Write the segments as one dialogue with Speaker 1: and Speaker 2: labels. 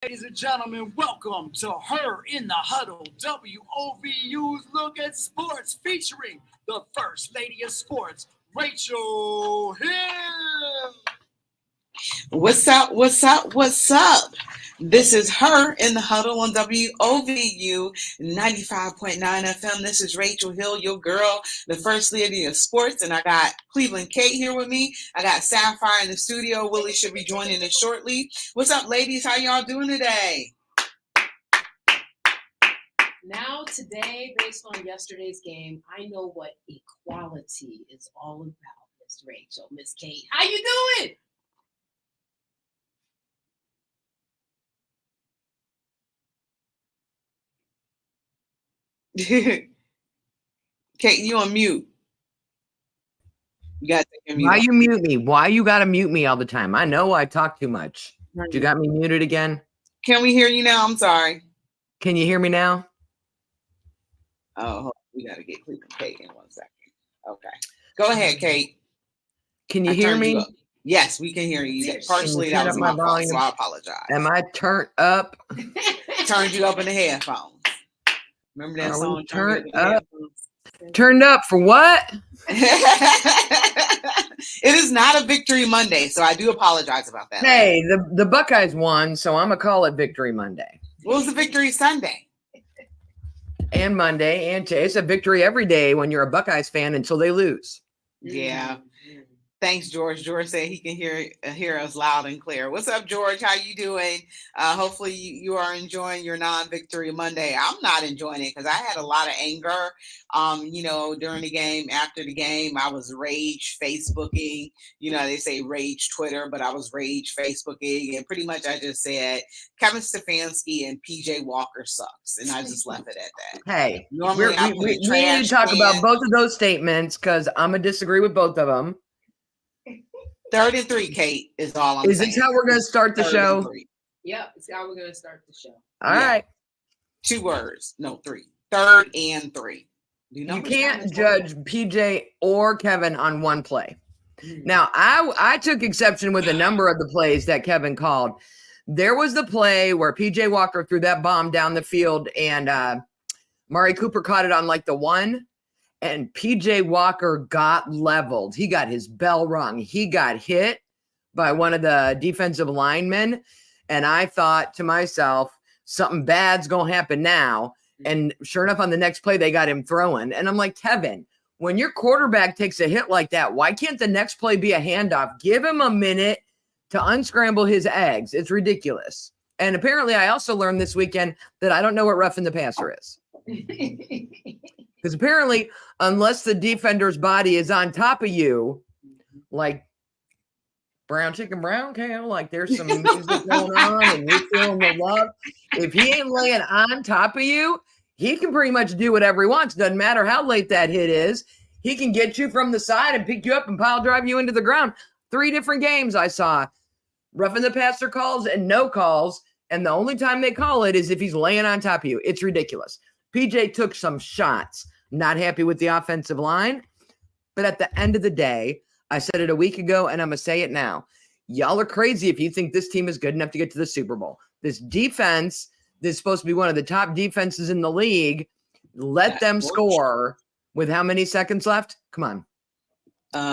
Speaker 1: Ladies and gentlemen, welcome to Her in the Huddle, WOVU's Look at Sports, featuring the First Lady of Sports, Rachel Hill.
Speaker 2: What's up? What's up? What's up? This is Her in the Huddle on WOVU 95.9 FM. This is Rachel Hill, your girl, the First Lady of Sports, and I got Cleveland Kate here with me. I got Sapphire in the studio. Willie should be joining us shortly. What's up, ladies? How y'all doing today?
Speaker 3: Now, today, based on yesterday's game, I know what equality is all about, Miss Rachel, Miss Kate. How you doing?
Speaker 2: Kate, you on mute. You got to take your mute.
Speaker 4: Why you mute me? Why you got to mute me all the time? I know I talk too much. You got me muted again?
Speaker 2: Can we hear you now? I'm sorry.
Speaker 4: Can you hear me now?
Speaker 2: Oh, we got to get Cleveland Kate in 1 second. Okay. Go ahead, Kate.
Speaker 4: Can you hear me?
Speaker 2: Yes, we can hear you. Partially, that was my fault, so I apologize.
Speaker 4: Am I turned up?
Speaker 2: Turned you up in the headphones. Remember that song?
Speaker 4: Turned up. Turned up for what?
Speaker 2: It is not a Victory Monday, so I do apologize about that.
Speaker 4: Hey, the Buckeyes won, so I'm gonna call it Victory Monday.
Speaker 2: What was the Victory Sunday?
Speaker 4: And Monday and Tuesday. It's a victory every day when you're a Buckeyes fan until they lose.
Speaker 2: Yeah. Thanks, George. George said he can hear us loud and clear. What's up, George? How you doing? Hopefully you are enjoying your non-victory Monday. I'm not enjoying it because I had a lot of anger. During the game, after the game, I was rage Facebooking. They say rage Twitter, but I was rage Facebooking, and pretty much I just said Kevin Stefanski and PJ Walker sucks, and I just left it at that.
Speaker 4: Hey, we need to talk about both of those statements because I'm gonna disagree with both of them.
Speaker 2: 3rd and 3, Kate, is all I'm saying.
Speaker 4: Is this how we're going to start the show?
Speaker 3: Yep, it's how we're going to start the show.
Speaker 4: All right.
Speaker 2: 2 words. No, 3. 3rd and 3.
Speaker 4: You can't judge PJ or Kevin on one play. Now, I took exception with a number of the plays that Kevin called. There was the play where PJ Walker threw that bomb down the field and Mari Cooper caught it on like the 1. And PJ Walker got leveled. He got his bell rung. He got hit by one of the defensive linemen. And I thought to myself, something bad's going to happen now. And sure enough, on the next play, they got him throwing. And I'm like, Kevin, when your quarterback takes a hit like that, why can't the next play be a handoff? Give him a minute to unscramble his eggs. It's ridiculous. And apparently I also learned this weekend that I don't know what roughing the passer is. Because apparently, unless the defender's body is on top of you, like brown chicken, brown cow, like there's some music going on and you're feeling the love. If he ain't laying on top of you, he can pretty much do whatever he wants. Doesn't matter how late that hit is. He can get you from the side and pick you up and pile drive you into the ground. 3 different games I saw. Roughing the passer calls and no calls. And the only time they call it is if he's laying on top of you. It's ridiculous. PJ took some shots. Not happy with the offensive line. But at the end of the day, I said it a week ago, and I'm going to say it now. Y'all are crazy if you think this team is good enough to get to the Super Bowl. This defense, this is supposed to be one of the top defenses in the league. Let them score with how many seconds left? Come on.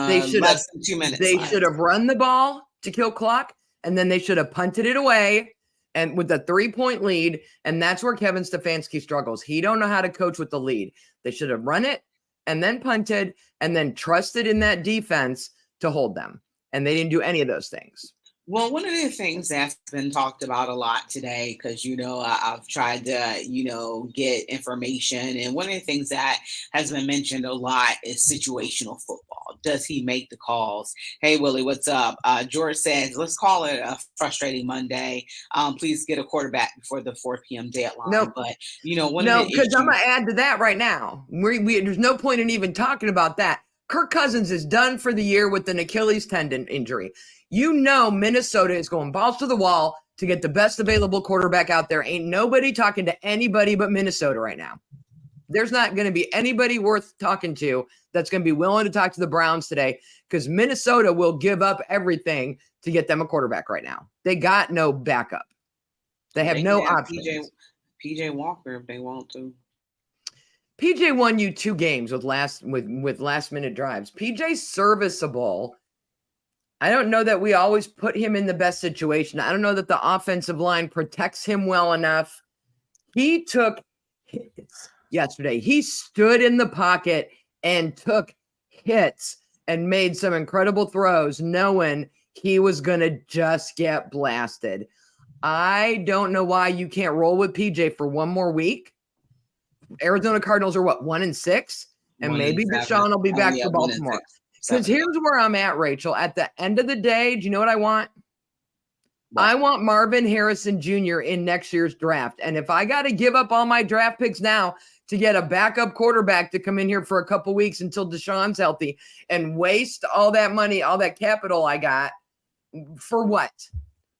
Speaker 4: They should
Speaker 2: less than 2 minutes.
Speaker 4: They should have run the ball to kill clock, and then they should have punted it away. And with a 3-point lead, and that's where Kevin Stefanski struggles. He don't know how to coach with the lead. They should have run it and then punted and then trusted in that defense to hold them. And they didn't do any of those things.
Speaker 2: Well, one of the things that's been talked about a lot today, because, I've tried to, get information. And one of the things that has been mentioned a lot is situational football. Does he make the calls? Hey, Willie, what's up? George says, let's call it a frustrating Monday. Please get a quarterback before the 4 p.m. deadline.
Speaker 4: No,
Speaker 2: but,
Speaker 4: because I'm going to add to that right now. There's no point in even talking about that. Kirk Cousins is done for the year with an Achilles tendon injury. Minnesota is going balls to the wall to get the best available quarterback out there. Ain't nobody talking to anybody but Minnesota right now. There's not going to be anybody worth talking to that's going to be willing to talk to the Browns today because Minnesota will give up everything to get them a quarterback right now. They got no backup. They have
Speaker 2: They
Speaker 4: no
Speaker 2: can have
Speaker 4: options.
Speaker 2: PJ Walker if they want to.
Speaker 4: PJ won you 2 games with last minute drives. PJ's serviceable. I don't know that we always put him in the best situation. I don't know that the offensive line protects him well enough. He took hits yesterday. He stood in the pocket and took hits and made some incredible throws, knowing he was going to just get blasted. I don't know why you can't roll with PJ for one more week. Arizona Cardinals are what, 1-6? And maybe Deshaun will be back for Baltimore. Because here's where I'm at, Rachel. At the end of the day, do you know what I want? What? I want Marvin Harrison Jr. in next year's draft. And if I got to give up all my draft picks now to get a backup quarterback to come in here for a couple weeks until Deshaun's healthy and waste all that money, all that capital I got, for what?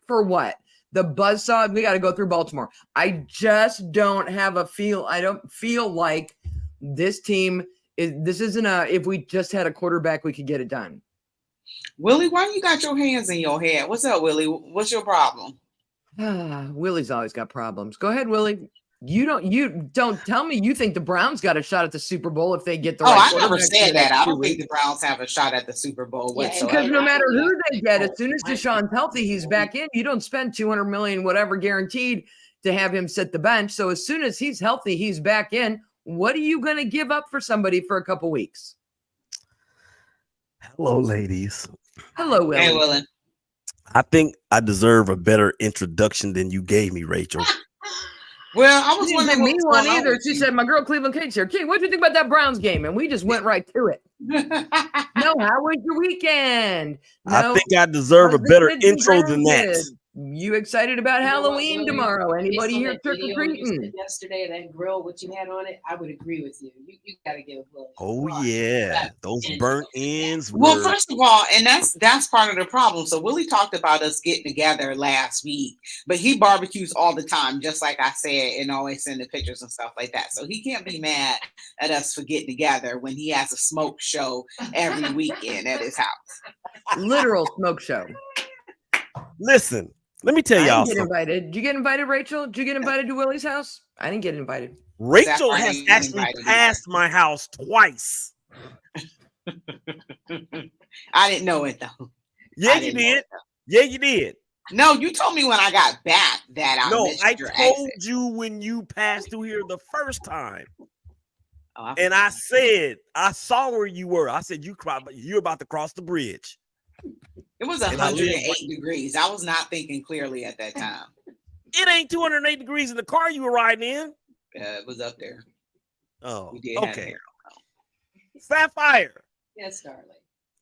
Speaker 4: For what? The buzzsaw, we got to go through Baltimore. I just don't have a feel. I don't feel like this team this isn't if we just had a quarterback, we could get it done.
Speaker 2: Willie, why you got your hands in your head? What's up, Willie? What's your problem?
Speaker 4: Willie's always got problems. Go ahead, Willie. You don't tell me you think the Browns got a shot at the Super Bowl if they get the right.
Speaker 2: I never said that. I don't think the Browns have a shot at the Super Bowl whatsoever.
Speaker 4: Because no matter who they get, as soon as Deshaun's healthy, he's back in. You don't spend $200 million, whatever, guaranteed to have him sit the bench. So as soon as he's healthy, he's back in. What are you going to give up for somebody for a couple weeks?
Speaker 5: Hello, ladies.
Speaker 4: Hello, Willie.
Speaker 2: Hey, Willie.
Speaker 5: I think I deserve a better introduction than you gave me, Rachel.
Speaker 2: Well, I was wondering
Speaker 4: me one either. She said, "My girl Cleveland Kate's here. Kate, what do you think about that Browns game?" And we just went right to it. No, how was your weekend? No,
Speaker 5: I think I deserve a better intro than that.
Speaker 4: You excited about Halloween tomorrow? Anybody here trick or treating?
Speaker 3: Yesterday, that grill, what you had on it, I would agree with you. You got to give a
Speaker 5: Oh yeah, those burnt ends.
Speaker 2: Well, first of all, and that's part of the problem. So Willie talked about us getting together last week, but he barbecues all the time, just like I said, and always sending pictures and stuff like that. So he can't be mad at us for getting together when he has a smoke show every weekend at his house.
Speaker 4: Literal smoke show.
Speaker 5: Listen. Let me tell y'all
Speaker 4: something. Did you get invited, Rachel? Did you get invited to Willie's house? I didn't get invited.
Speaker 5: Rachel has actually passed my house twice.
Speaker 2: I didn't know it though.
Speaker 5: Yeah, you did. Yeah, you did.
Speaker 2: No, you told me when I got back that I missed your
Speaker 5: told
Speaker 2: exit.
Speaker 5: you when you passed through here the first time.
Speaker 2: Oh,
Speaker 5: and I said, I saw where you were. I said, you're about to cross the bridge.
Speaker 2: It was 108 degrees. I was not thinking clearly at that time.
Speaker 5: It ain't 208 degrees in the car you were riding in.
Speaker 2: It was up there.
Speaker 5: Oh,
Speaker 2: we did
Speaker 5: okay. Sapphire.
Speaker 3: Yes, darling.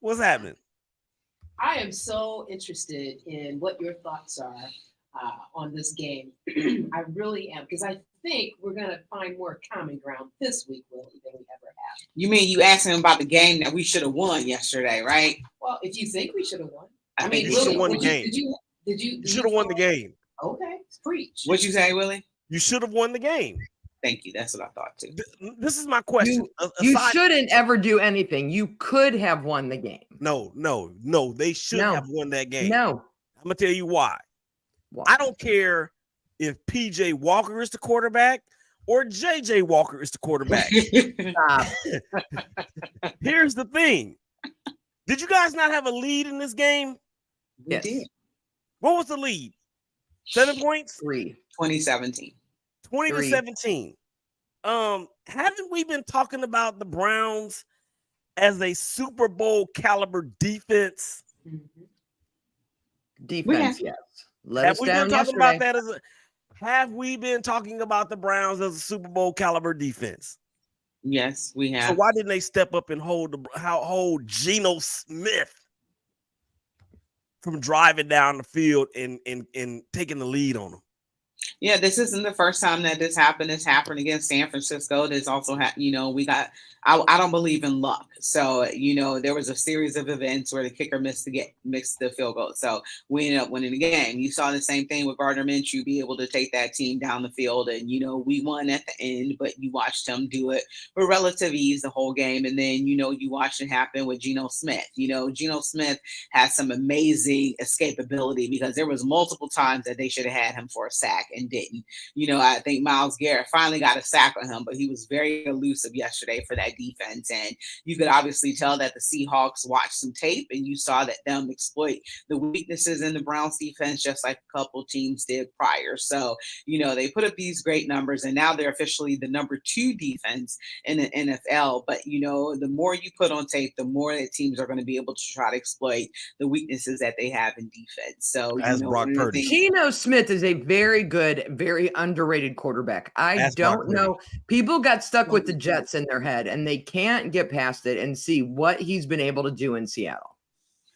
Speaker 5: What's happening?
Speaker 3: I am so interested in what your thoughts are on this game. I really am, because I think we're going to find more common ground this week, Willie, than we ever have.
Speaker 2: You mean you asked him about the game that we should have won yesterday, right?
Speaker 3: Well, if you think we should have won.
Speaker 5: I mean, you should have won the game.
Speaker 3: You
Speaker 5: should have won the game.
Speaker 3: Okay, preach.
Speaker 2: What'd you say, Willie?
Speaker 5: You should have won the game.
Speaker 2: Thank you. That's what I thought too.
Speaker 5: This is my question.
Speaker 4: You shouldn't ever do anything. You could have won the game.
Speaker 5: No. They should have won that game.
Speaker 4: No.
Speaker 5: I'm going to tell you why. I don't care if PJ Walker is the quarterback or JJ Walker is the quarterback. Here's the thing. Did you guys not have a lead in this game?
Speaker 2: We did.
Speaker 5: What was the lead? 7 points?
Speaker 4: 3.
Speaker 2: 2017.
Speaker 5: 20-17. Haven't we been talking about the Browns as a Super Bowl caliber defense?
Speaker 4: Defense, yes.
Speaker 5: Have we been talking about that have we been talking about the Browns as a Super Bowl caliber defense?
Speaker 2: Yes, we have.
Speaker 5: So why didn't they step up and hold Geno Smith from driving down the field and taking the lead on them?
Speaker 2: Yeah, this isn't the first time that this happened. It's happened against San Francisco. This also I don't believe in luck. So, there was a series of events where the kicker missed the field goal. So we ended up winning the game. You saw the same thing with Gardner Minshew be able to take that team down the field. And, we won at the end, but you watched him do it with relative ease the whole game. And then, you watched it happen with Geno Smith. Geno Smith has some amazing escapability because there was multiple times that they should have had him for a sack. And and didn't. I think Myles Garrett finally got a sack on him, but he was very elusive yesterday for that defense. And you could obviously tell that the Seahawks watched some tape, and you saw that them exploit the weaknesses in the Browns defense, just like a couple teams did prior. So, they put up these great numbers, and now they're officially the number 2 defense in the NFL. But, the more you put on tape, the more that teams are going to be able to try to exploit the weaknesses that they have in defense. So,
Speaker 5: As Brock Purdy.
Speaker 4: Geno Smith is a very good, very underrated quarterback. I don't know. People got stuck with the Jets in their head, and they can't get past it and see what he's been able to do in Seattle.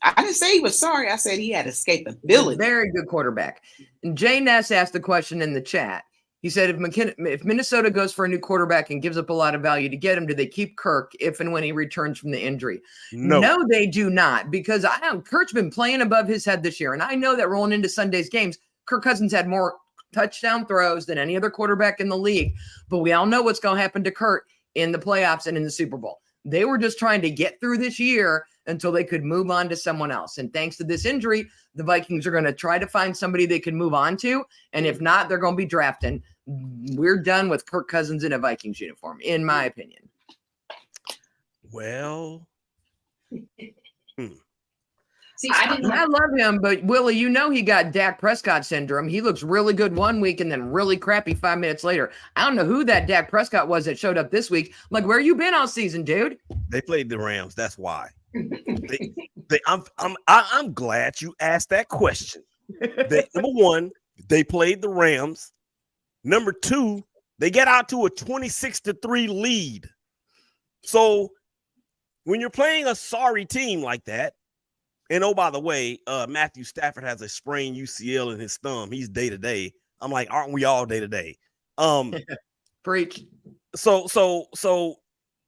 Speaker 2: I didn't say he was sorry. I said he had escapability.
Speaker 4: Very good quarterback. And Jay Ness asked the question in the chat. He said, if Minnesota goes for a new quarterback and gives up a lot of value to get him, do they keep Kirk if and when he returns from the injury? No, they do not, because Kirk's been playing above his head this year. And I know that rolling into Sunday's games, Kirk Cousins had more touchdown throws than any other quarterback in the league. But we all know what's going to happen to Kirk in the playoffs and in the Super Bowl. They were just trying to get through this year until they could move on to someone else. And thanks to this injury, the Vikings are going to try to find somebody they can move on to. And if not, they're going to be drafting. We're done with Kirk Cousins in a Vikings uniform, in my opinion.
Speaker 5: Well,
Speaker 3: see, I
Speaker 4: love him, but Willie, he got Dak Prescott syndrome. He looks really good one week and then really crappy 5 minutes later. I don't know who that Dak Prescott was that showed up this week. Like, where you been all season, dude?
Speaker 5: They played the Rams. That's why. I'm glad you asked that question. Number one, they played the Rams. Number two, they get out to a 26-3 lead. So when you're playing a sorry team like that, and oh, by the way, Matthew Stafford has a sprained UCL in his thumb. He's day to day. I'm like, aren't we all day to day?
Speaker 4: Preach.
Speaker 5: So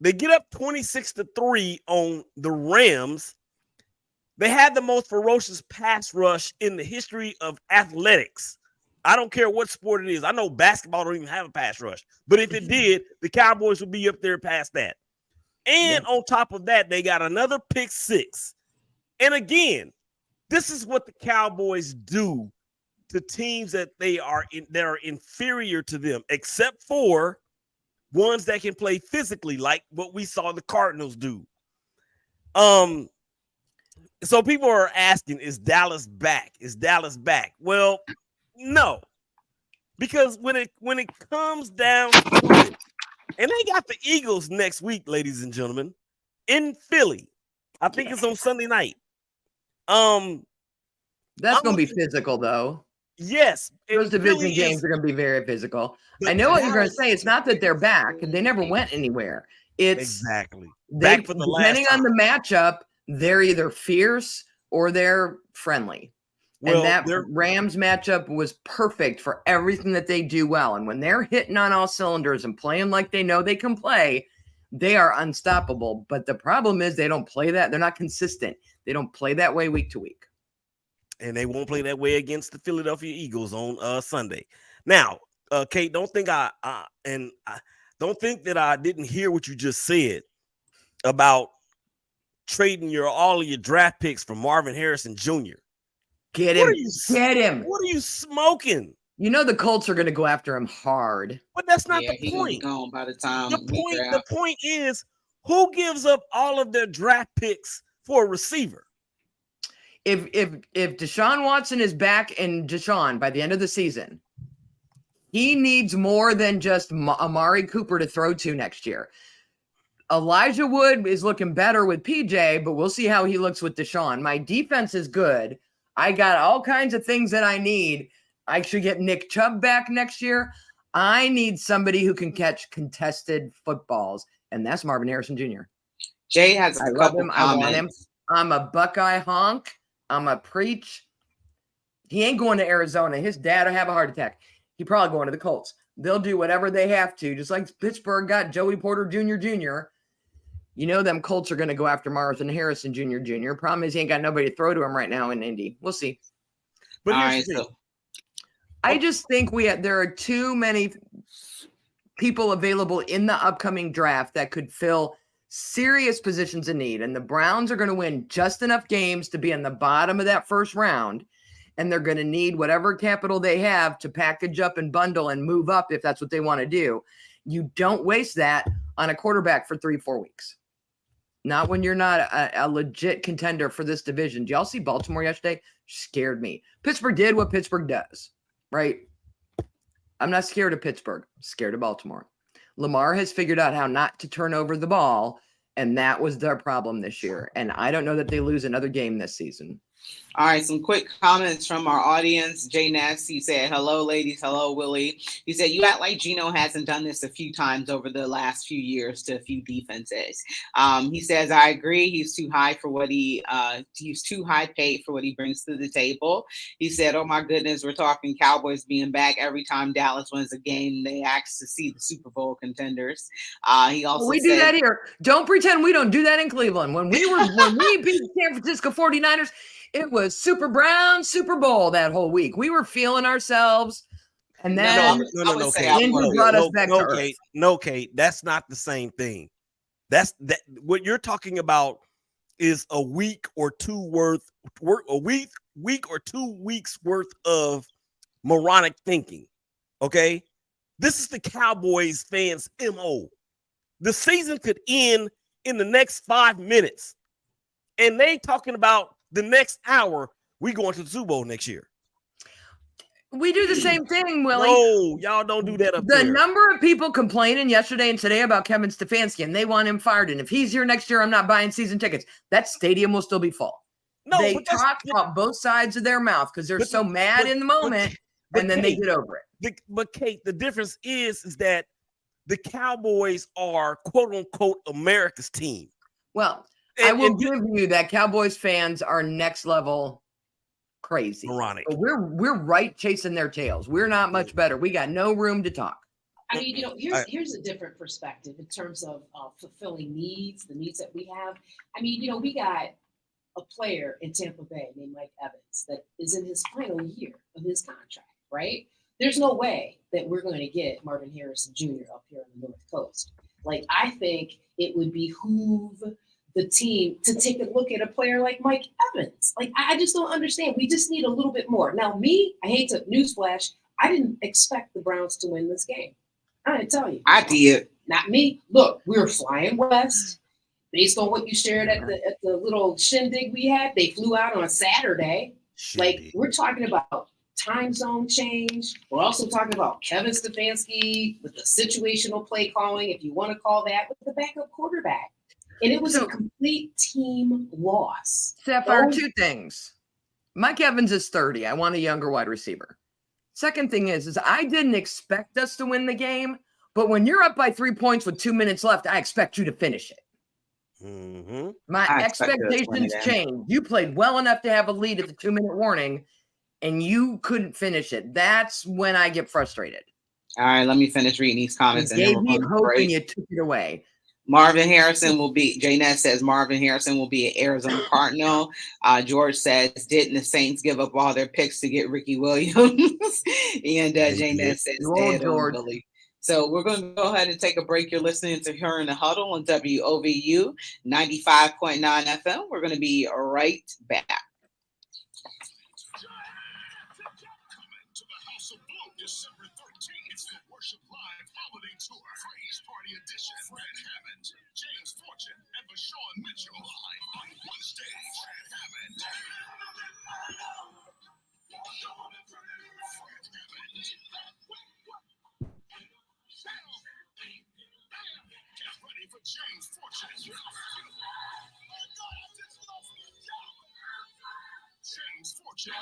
Speaker 5: they get up 26-3 on the Rams. They had the most ferocious pass rush in the history of athletics. I don't care what sport it is. I know basketball don't even have a pass rush. But if it did, the Cowboys would be up there past that. And on top of that, they got another pick six. And again, this is what the Cowboys do to teams that that are inferior to them, except for ones that can play physically, like what we saw the Cardinals do. So people are asking, is Dallas back? Is Dallas back? Well, no. Because when it comes down to it, and they got the Eagles next week, ladies and gentlemen, in Philly. I think it's on Sunday night.
Speaker 4: That's going to be physical, though.
Speaker 5: Yes.
Speaker 4: Those division games are going to be very physical. I know what you're going to say. It's not that they're back. They never went anywhere. It's
Speaker 5: exactly back for the last
Speaker 4: depending on the matchup, they're either fierce or they're friendly. Well, and that Rams matchup was perfect for everything that they do well. And when they're hitting on all cylinders and playing like they know they can play, they are unstoppable. But the problem is they don't play that. They're not consistent. They don't play that way week to week.
Speaker 5: And they won't play that way against the Philadelphia Eagles on Sunday. Now, Kate, don't think I don't think that I didn't hear what you just said about trading all of your draft picks for Marvin Harrison Jr.
Speaker 4: Get him. Get him.
Speaker 5: What are you smoking?
Speaker 4: You know the Colts are going to go after him hard.
Speaker 5: But that's not the point.
Speaker 2: Gone by the time
Speaker 5: the point is, who gives up all of their draft picks for a receiver?
Speaker 4: If Deshaun Watson is back in Deshaun by the end of the season, he needs more than just Amari Cooper to throw to next year. Elijah Wood is looking better with PJ, but we'll see how he looks with Deshaun. My defense is good. I got all kinds of things that I need. I should get Nick Chubb back next year. I need somebody who can catch contested footballs, and that's Marvin Harrison Jr.
Speaker 2: Jay has a couple comments.
Speaker 4: I want him. I'm a Buckeye honk. I'm a preach. He ain't going to Arizona. His dad will have a heart attack. He probably going to the Colts. They'll do whatever they have to, just like Pittsburgh got Joey Porter Jr. You know them Colts are going to go after Marvin Harrison Jr. Problem is he ain't got nobody to throw to him right now in Indy. We'll see.
Speaker 5: But
Speaker 4: I just think there are too many people available in the upcoming draft that could fill serious positions in need. And the Browns are going to win just enough games to be in the bottom of that first round. and they're going to need whatever capital they have to package up and bundle and move up if that's what they want to do. You don't waste that on a quarterback for 3-4 weeks. Not when you're not a legit contender for this division. Do y'all see Baltimore yesterday? Scared me. Pittsburgh did what Pittsburgh does, right? I'm not scared of Pittsburgh. I'm scared of Baltimore. Lamar has figured out how not to turn over the ball, and that was their problem this year. And I don't know that they lose another game this season.
Speaker 2: All right, some quick comments from our audience. Jay Ness, he said, hello, ladies. Hello, Willie. He said, you act like Geno hasn't done this a few times over the last few years to a few defenses. He says, I agree. He's too high for what he's too high paid for what he brings to the table. He said, oh my goodness, we're talking Cowboys being back every time Dallas wins a game. They ask to see the Super Bowl contenders. He also
Speaker 4: we do that here. Don't pretend we don't do that in Cleveland. When we beat the San Francisco 49ers, it was Super Brown, Super Bowl that whole week. We were feeling ourselves. And then
Speaker 5: no,
Speaker 4: Kate. Brought us back to earth.
Speaker 5: Kate. No, Kate, that's not the same thing. That's what you're talking about is a week or 2 weeks worth of moronic thinking. Okay. This is the Cowboys fans' MO. The season could end in the next 5 minutes. And they talking about the next hour, we going to the Super Bowl next year.
Speaker 4: We do the same thing, Willie.
Speaker 5: No, y'all don't do that up
Speaker 4: there.
Speaker 5: The
Speaker 4: number of people complaining yesterday and today about Kevin Stefanski, and they want him fired. And if he's here next year, I'm not buying season tickets. That stadium will still be full. No, they talk out both sides of their mouth because they're so mad in the moment, and then they get over it.
Speaker 5: But Kate, the difference is that the Cowboys are quote unquote America's team.
Speaker 4: Well, I will give you that Cowboys fans are next level crazy.
Speaker 5: Moronic.
Speaker 4: But we're right chasing their tails. We're not much better. We got no room to talk.
Speaker 3: I mean, here's a different perspective in terms of fulfilling needs, the needs that we have. I mean, we got a player in Tampa Bay named Mike Evans that is in his final year of his contract, right? There's no way that we're going to get Marvin Harrison Jr. up here on the North Coast. Like, I think it would behoove the team to take a look at a player like Mike Evans. Like, I just don't understand. We just need a little bit more. Now, I hate to newsflash, I didn't expect the Browns to win this game. I didn't tell you.
Speaker 2: I did.
Speaker 3: Not me. Look, we were flying west based on what you shared at the little shindig we had. They flew out on Saturday. Like, we're talking about time zone change. We're also talking about Kevin Stefanski with the situational play calling, if you want to call that, with the backup quarterback. And it was a complete team loss.
Speaker 4: Sapphire, 2 things. Mike Evans is 30. I want a younger wide receiver. Second thing is I didn't expect us to win the game, but when you're up by 3 points with 2 minutes left, I expect you to finish it.
Speaker 5: Mm-hmm.
Speaker 4: My expectations changed. You played well enough to have a lead at the 2-minute warning, and you couldn't finish it. That's when I get frustrated.
Speaker 2: All right, let me finish reading these comments.
Speaker 4: You gave me hope and you took it away.
Speaker 2: Marvin Harrison will be, Jay Ness says Marvin Harrison will be an Arizona Cardinal. George says, didn't the Saints give up all their picks to get Ricky Williams? And Jay Ness says,
Speaker 4: George.
Speaker 2: So we're going to go ahead and take a break. You're listening to Her in the Huddle on WOVU 95.9 FM. We're going to be right back.
Speaker 6: December 13th, it's the Worship Live Holiday Tour, Praise Party Edition. Fred Hammond, James Fortune, and Vashawn Mitchell live on one stage. Fred Hammond. Get ready for James Fortune. James Fortune.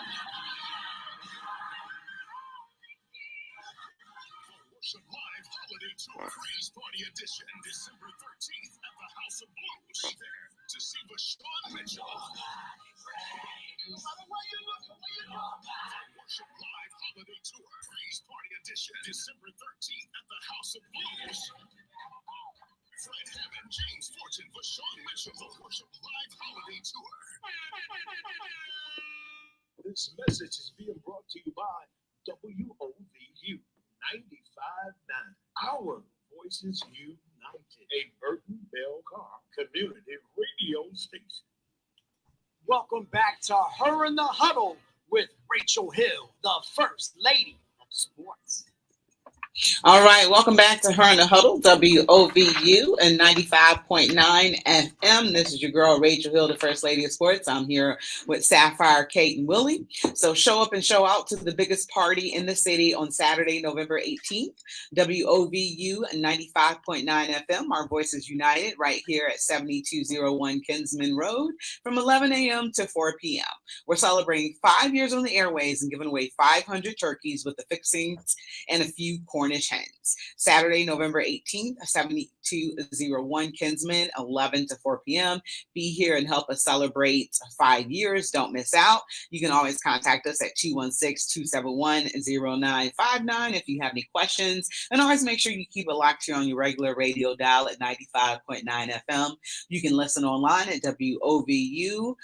Speaker 6: Worship Live Holiday Tour, Praise Party Edition, December 13th at the House of Blues. There to see Vashawn Mitchell. Worship Live Holiday Tour, Praise Party Edition, December 13th at the House of Blues. Fred Hammond, James Fortune, Vashawn Mitchell, the Worship Live Holiday Tour.
Speaker 7: This message is being brought to you by WOVU 95.9. Our Voices United, a Burton Bell Carr community radio station.
Speaker 1: Welcome back to Her in the Huddle with Rachel Hill, the First Lady of Sports.
Speaker 2: All right, welcome back to Her in the Huddle, WOVU and 95.9 FM. This is your girl, Rachel Hill, the First Lady of Sports. I'm here with Sapphire, Kate, and Willie. So show up and show out to the biggest party in the city on Saturday, November 18th. WOVU and 95.9 FM. Our voices united right here at 7201 Kinsman Road from 11 a.m. to 4 p.m. We're celebrating 5 years on the airways and giving away 500 turkeys with the fixings and a few Cornish hens. Saturday, November 18th, 7201 Kinsman, 11 to 4 p.m. Be here and help us celebrate 5 years. Don't miss out. You can always contact us at 216-271-0959 if you have any questions. And always make sure you keep it locked here on your regular radio dial at 95.9 FM. You can listen online at WOVU.org.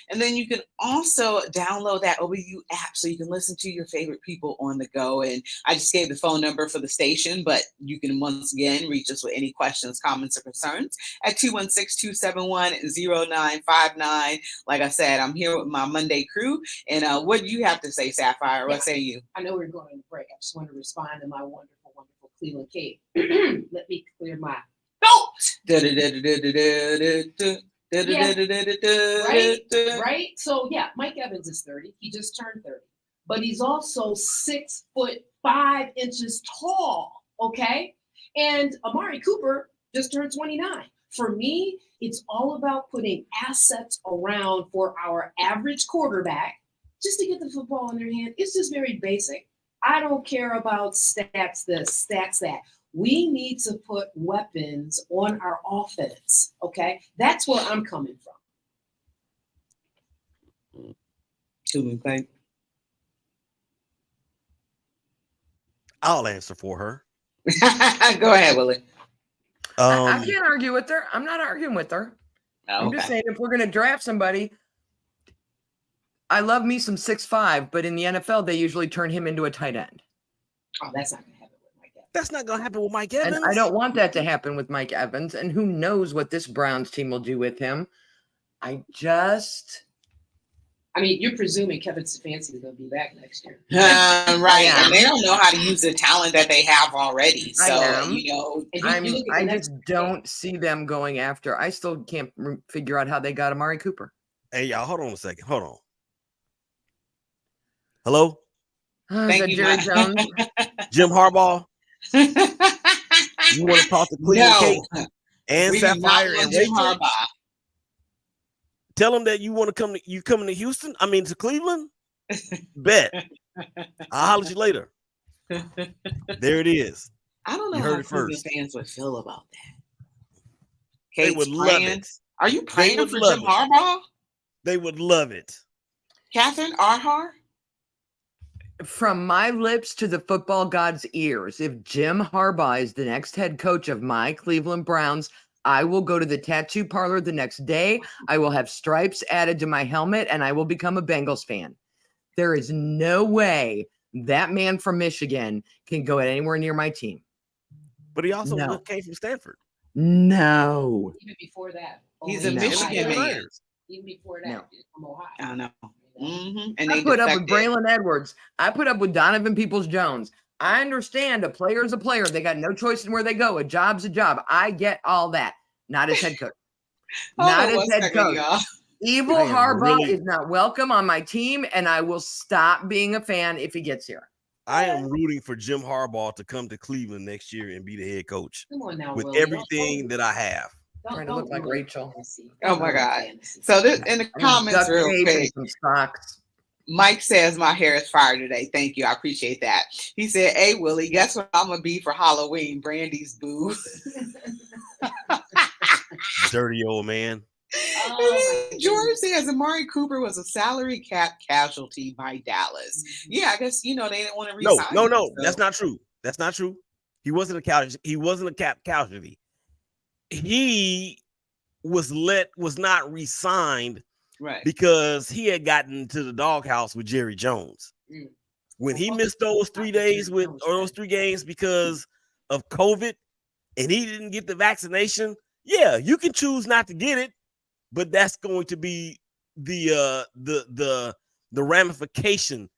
Speaker 2: And then you can also download that OVU app so you can listen to your favorite people on the go. And I just gave the phone number for the station, but you can once again reach us with any questions, comments, or concerns at 216-271-0959. Like I said, I'm here with my Monday crew. And what do you have to say, Sapphire? What say you?
Speaker 3: I know we're going to break. I just want to respond to my wonderful, wonderful Cleveland Kate. Let me clear my Right. So yeah, Mike Evans is 30. He just turned 30, but he's also 6'5" tall. Okay. And Amari Cooper just turned 29. For me, it's all about putting assets around for our average quarterback just to get the football in their hand. It's just very basic. I don't care about stats this, stats that. We need to put weapons on our offense, okay? That's where I'm coming from.
Speaker 5: I'll answer for her.
Speaker 2: Go ahead, Willie.
Speaker 4: I can't argue with her. I'm not arguing with her. I'm just saying if we're going to draft somebody, I love me some 6'5", but in the NFL, they usually turn him into a tight end.
Speaker 3: Oh, that's not going to happen.
Speaker 5: That's not going to happen with Mike Evans.
Speaker 4: And I don't want that to happen with Mike Evans. And who knows what this Browns team will do with him. I
Speaker 3: mean, you're presuming Kevin Stefanski is going to be back next year.
Speaker 2: Right. And they don't know how to use the talent that they have already. So,
Speaker 4: I just don't see them going after. I still can't figure out how they got Amari Cooper.
Speaker 5: Hey, y'all, hold on a second. Hold on. Hello?
Speaker 2: Thank you,
Speaker 4: Jerry Jones?
Speaker 5: Jim Harbaugh? You want to talk to Cleveland Kate and Sapphire and Rachel? Harbaugh. Tell them that you want to come. You coming to Houston? I mean to Cleveland? Bet. I'll holler at you later. There it is.
Speaker 2: I don't know how Cleveland fans would feel about that.
Speaker 5: They would love it.
Speaker 2: Are you praying for Jim Harbaugh?
Speaker 5: They would love it.
Speaker 2: Catherine Arhar?
Speaker 4: From my lips to the football god's ears, if Jim Harbaugh is the next head coach of my Cleveland Browns, I will go to the tattoo parlor the next day. I will have stripes added to my helmet, and I will become a Bengals fan. There is no way that man from Michigan can go anywhere near my team.
Speaker 5: But he also came from Stanford.
Speaker 4: No.
Speaker 3: Even before that.
Speaker 2: He's a Michigan man.
Speaker 3: Even before that, from Ohio.
Speaker 2: I know.
Speaker 4: And I put up with Braylon Edwards. I put up with Donovan Peoples-Jones. I understand a player is a player. They got no choice in where they go. A job's a job. I get all that. Not as head coach. Not as head coach. Evil Harbaugh is not welcome on my team, and I will stop being a fan if he gets here.
Speaker 5: I am rooting for Jim Harbaugh to come to Cleveland next year and be the head coach.
Speaker 3: Come on now,
Speaker 5: with everything that I have.
Speaker 4: Trying to look like Rachel.
Speaker 2: Oh my God. So this in the comments real quick.
Speaker 4: Some socks.
Speaker 2: Mike says my hair is fire today. Thank you. I appreciate that. He said, hey, Willie, guess what I'm going to be for Halloween? Brandy's boo.
Speaker 5: Dirty old man.
Speaker 2: George says Amari Cooper was a salary cap casualty by Dallas. Yeah, I guess, they didn't want to resign him.
Speaker 5: No. So. That's not true. That's not true. He wasn't a casualty. He wasn't a cap casualty. He was not re-signed because he had gotten to the doghouse with Jerry Jones. When he missed those 3 days those 3 games because of COVID and he didn't get the vaccination, yeah, you can choose not to get it, but that's going to be the the ramification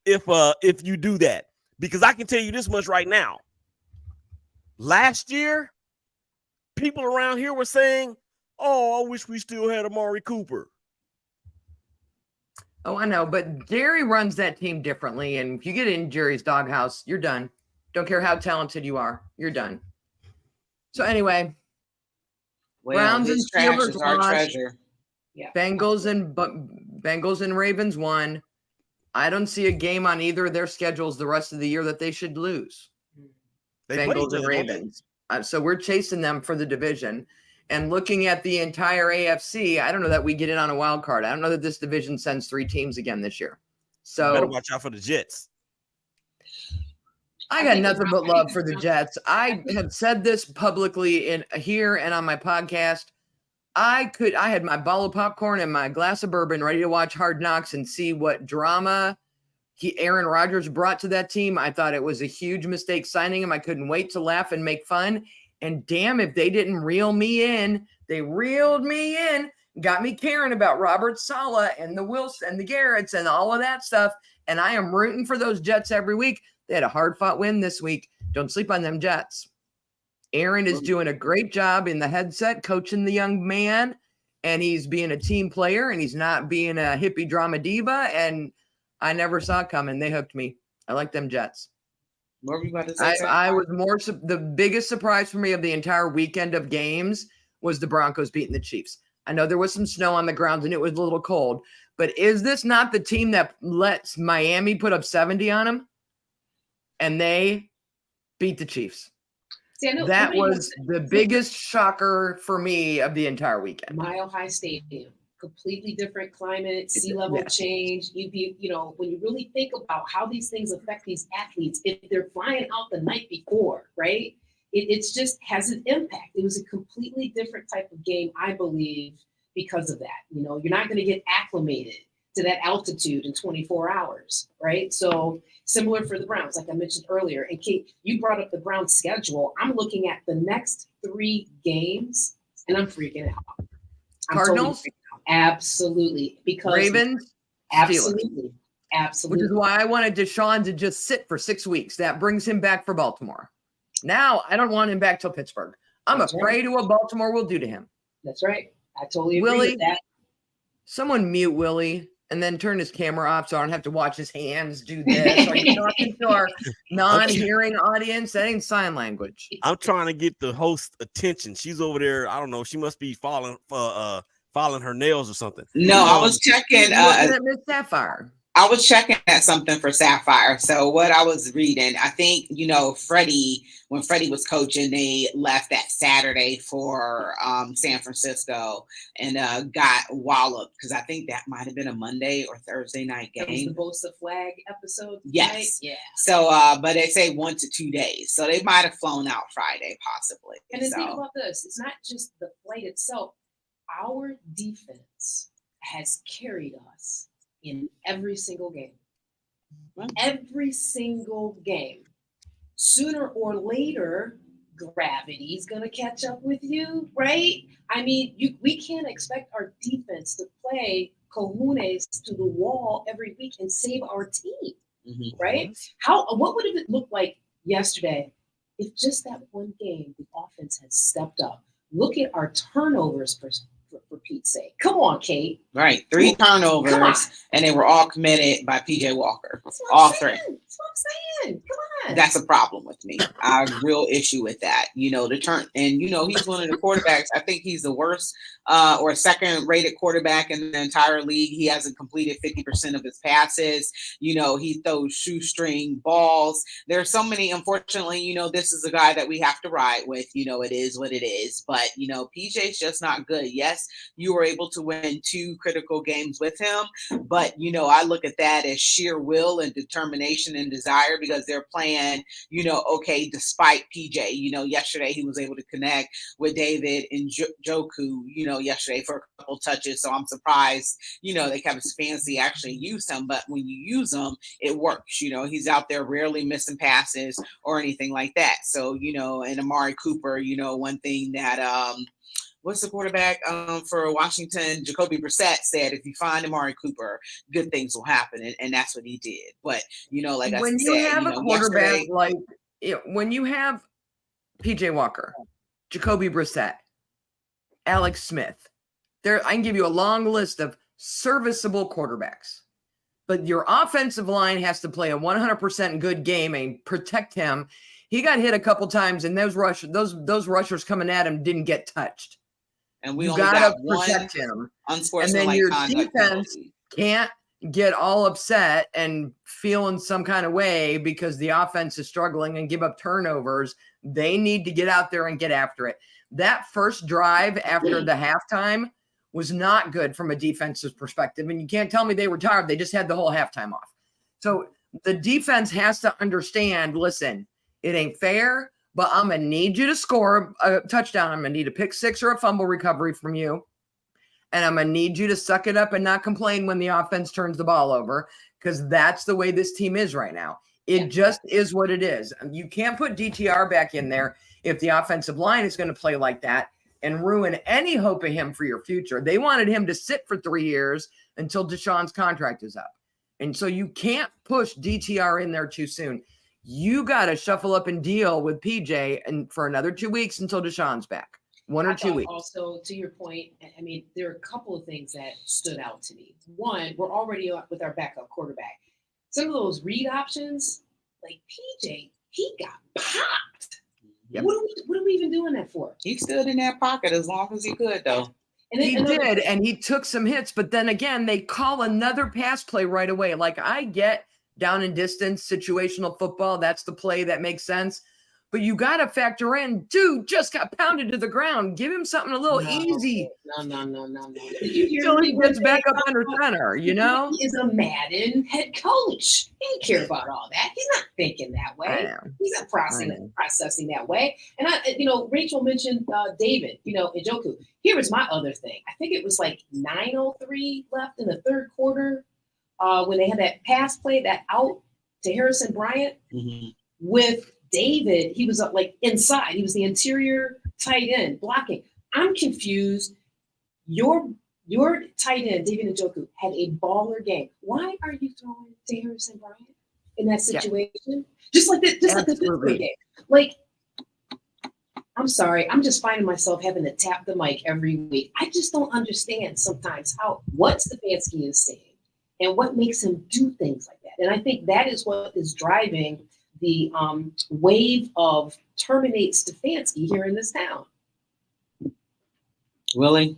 Speaker 5: if you do that. Because I can tell you this much right now. Last year, people around here were saying, "Oh, I wish we still had Amari Cooper."
Speaker 4: Oh, I know, but Jerry runs that team differently. And if you get in Jerry's doghouse, you're done. Don't care how talented you are, you're done. So anyway,
Speaker 2: Well,
Speaker 4: Browns and
Speaker 2: his trash
Speaker 4: Steelers
Speaker 2: is our
Speaker 4: lost.
Speaker 2: treasure.
Speaker 3: Yeah.
Speaker 4: Bengals and Ravens won. I don't see a game on either of their schedules the rest of the year that they should lose.
Speaker 5: They play each
Speaker 4: Bengals
Speaker 5: other,
Speaker 4: and
Speaker 5: don't they?
Speaker 4: Ravens. So we're chasing them for the division. And looking at the entire AFC, I don't know that we get in on a wild card. I don't know that this division sends 3 teams again this year.
Speaker 5: You better
Speaker 4: So
Speaker 5: watch out for the Jets.
Speaker 4: I got nothing but love for the Jets. I have said this publicly in here and on my podcast. I had my bottle of popcorn and my glass of bourbon ready to watch Hard Knocks and see what drama Aaron Rodgers brought to that team. I thought it was a huge mistake signing him. I couldn't wait to laugh and make fun. And damn, if they didn't reel me in, they reeled me in, got me caring about Robert Saleh and the Wilson and the Garretts and all of that stuff. And I am rooting for those Jets every week. They had a hard-fought win this week. Don't sleep on them Jets. Aaron is doing a great job in the headset, coaching the young man, and he's being a team player, and he's not being a hippie drama diva, and I never saw it coming. They hooked me. I like them Jets.
Speaker 2: What were you about to say?
Speaker 4: I was the biggest surprise for me of the entire weekend of games was the Broncos beating the Chiefs. I know there was some snow on the ground, and it was a little cold, but is this not the team that lets Miami put up 70 on them? And they beat the Chiefs.
Speaker 3: See, I know
Speaker 4: That was the biggest shocker for me of the entire weekend.
Speaker 3: Mile High Stadium, completely different climate, sea level change. When you really think about how these things affect these athletes, if they're flying out the night before, right? It's just has an impact. It was a completely different type of game, I believe, because of that. You're not going to get acclimated to that altitude in 24 hours, right? So similar for the Browns, like I mentioned earlier. And Kate, you brought up the Browns schedule. I'm looking at the next 3 games, and I'm freaking out.
Speaker 4: Cardinals?
Speaker 3: Totally freaking out. Absolutely. Because
Speaker 4: Ravens?
Speaker 3: Absolutely. Absolutely.
Speaker 4: Which is why I wanted Deshaun to just sit for 6 weeks. That brings him back for Baltimore. Now, I don't want him back till Pittsburgh. I'm afraid of what Baltimore will do to him.
Speaker 3: That's right. I totally agree with that.
Speaker 4: Someone mute Willie and then turn his camera off so I don't have to watch his hands do this. Are you talking to our non-hearing audience? That ain't sign language.
Speaker 5: I'm trying to get the host attention. She's over there. I don't know. She must be filing her nails or something.
Speaker 2: No, I was checking.
Speaker 4: Looking at Miss Sapphire.
Speaker 2: I was checking at something for Sapphire. So what I was reading, I think, Freddie, when Freddie was coaching, they left that Saturday for San Francisco and got walloped because I think that might have been a Monday or Thursday night game.
Speaker 3: That was the Bosa flag episode.
Speaker 2: Yes.
Speaker 3: Right? Yeah.
Speaker 2: So, but they say 1 to 2 days. So they might have flown out Friday, possibly.
Speaker 3: And then think about this. It's not just the flight itself. Our defense has carried us in every single game. Every single game. Sooner or later, gravity's going to catch up with you, right? I mean, we can't expect our defense to play cojones to the wall every week and save our team, right? What would it look like yesterday if just that one game the offense had stepped up? Look at our turnovers for Pete's sake. Come on, Kate.
Speaker 2: Right. 3 turnovers, and they were all committed by PJ Walker. All 3.
Speaker 3: That's what I'm saying. Come on.
Speaker 2: That's a problem with me. I have a real issue with that. The turn, and he's one of the quarterbacks. I think he's the worst or second rated quarterback in the entire league. He hasn't completed 50% of his passes. He throws shoestring balls. There's so many, unfortunately, this is a guy that we have to ride with. It is what it is. But, PJ's just not good. Yes, you were able to win 2 critical games with him. But, I look at that as sheer will and determination and desire because they're playing, despite PJ. Yesterday he was able to connect with David and Joku, yesterday for a couple touches. So I'm surprised, they Kevin Stefanski actually used him. But when you use him, it works. He's out there rarely missing passes or anything like that. So, and Amari Cooper, one thing that what's the quarterback for Washington? Jacoby Brissett said, if you find Amari Cooper, good things will happen. And that's what he did. But, like I
Speaker 4: When
Speaker 2: said,
Speaker 4: you have a quarterback
Speaker 2: yesterday,
Speaker 4: when you have PJ Walker, Jacoby Brissett, Alex Smith, I can give you a long list of serviceable quarterbacks. But your offensive line has to play a 100% good game and protect him. He got hit a couple times, and those rushers coming at him didn't get touched.
Speaker 2: and we
Speaker 4: You
Speaker 2: only
Speaker 4: gotta
Speaker 2: got
Speaker 4: protect
Speaker 2: one
Speaker 4: him, and
Speaker 2: unsportsmanlike
Speaker 4: then your
Speaker 2: conduct
Speaker 4: defense
Speaker 2: penalty.
Speaker 4: can't get all upset and feel in some kind of way because the offense is struggling and give up turnovers. They need to get out there and get after it. That first drive after the halftime was not good from a defensive perspective. And you can't tell me they were tired. They just had the whole halftime off. So the defense has to understand, listen, it ain't fair, but I'm going to need you to score a touchdown. I'm going to need a pick six or a fumble recovery from you. And I'm going to need you to suck it up and not complain when the offense turns the ball over, because that's the way this team is right now. It just is what it is. You can't put DTR back in there if the offensive line is going to play like that and ruin any hope of him for your future. They wanted him to sit for 3 years until Deshaun's contract is up. And so you can't push DTR in there too soon. You got to shuffle up and deal with PJ and for another 2 weeks until Deshaun's back. 1 or 2 weeks.
Speaker 3: Also, to your point, I mean, there are a couple of things that stood out to me. One, we're already up with our backup quarterback. Some of those read options, like PJ, he got popped.
Speaker 4: Yep.
Speaker 3: What are we even doing that for?
Speaker 2: He stood in that pocket as long as he could, though.
Speaker 3: And
Speaker 4: He did, and he took some hits, but then again, they call another pass play right away. Like, I get down and distance, situational football. That's the play that makes sense. But you got to factor in, dude just got pounded to the ground. Give him something a little easy.
Speaker 3: No. Did you hear
Speaker 4: Till he
Speaker 3: me
Speaker 4: gets
Speaker 3: when
Speaker 4: back
Speaker 3: they
Speaker 4: up under
Speaker 3: talk
Speaker 4: center,
Speaker 3: about-
Speaker 4: you know?
Speaker 3: He is a Madden head coach. He didn't care about all that. He's not thinking that way. He's not processing that way. And Rachel mentioned David, Njoku. Here was my other thing. I think it was like 9:03 left in the third quarter when they had that pass play, that out to Harrison Bryant with David. He was up like inside. He was the interior tight end blocking. I'm confused. Your tight end, David Njoku, had a baller game. Why are you throwing to Harrison Bryant in that situation? Just like the Pittsburgh game. Like, I'm sorry. I'm just finding myself having to tap the mic every week. I just don't understand sometimes what Stefanski is saying and what makes him do things like that. And I think that is what is driving the wave of terminate Stefanski here in this town.
Speaker 2: Willie,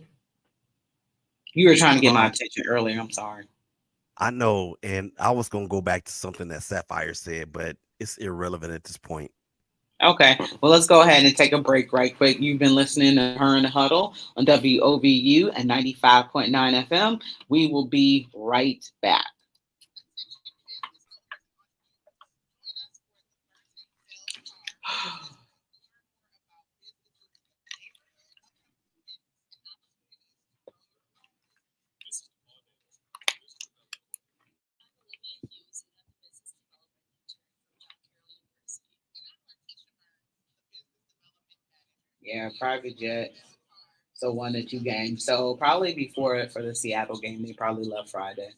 Speaker 2: you were trying to get my attention earlier. I'm sorry.
Speaker 5: I know, and I was going to go back to something that Sapphire said, but it's irrelevant at this point.
Speaker 2: Okay, well, let's go ahead and take a break right quick. You've been listening to Her in the Huddle on WOVU and 95.9 FM. We will be right back. Yeah, private jet. So 1 to 2 games. So probably before for the Seattle game, they probably left Friday.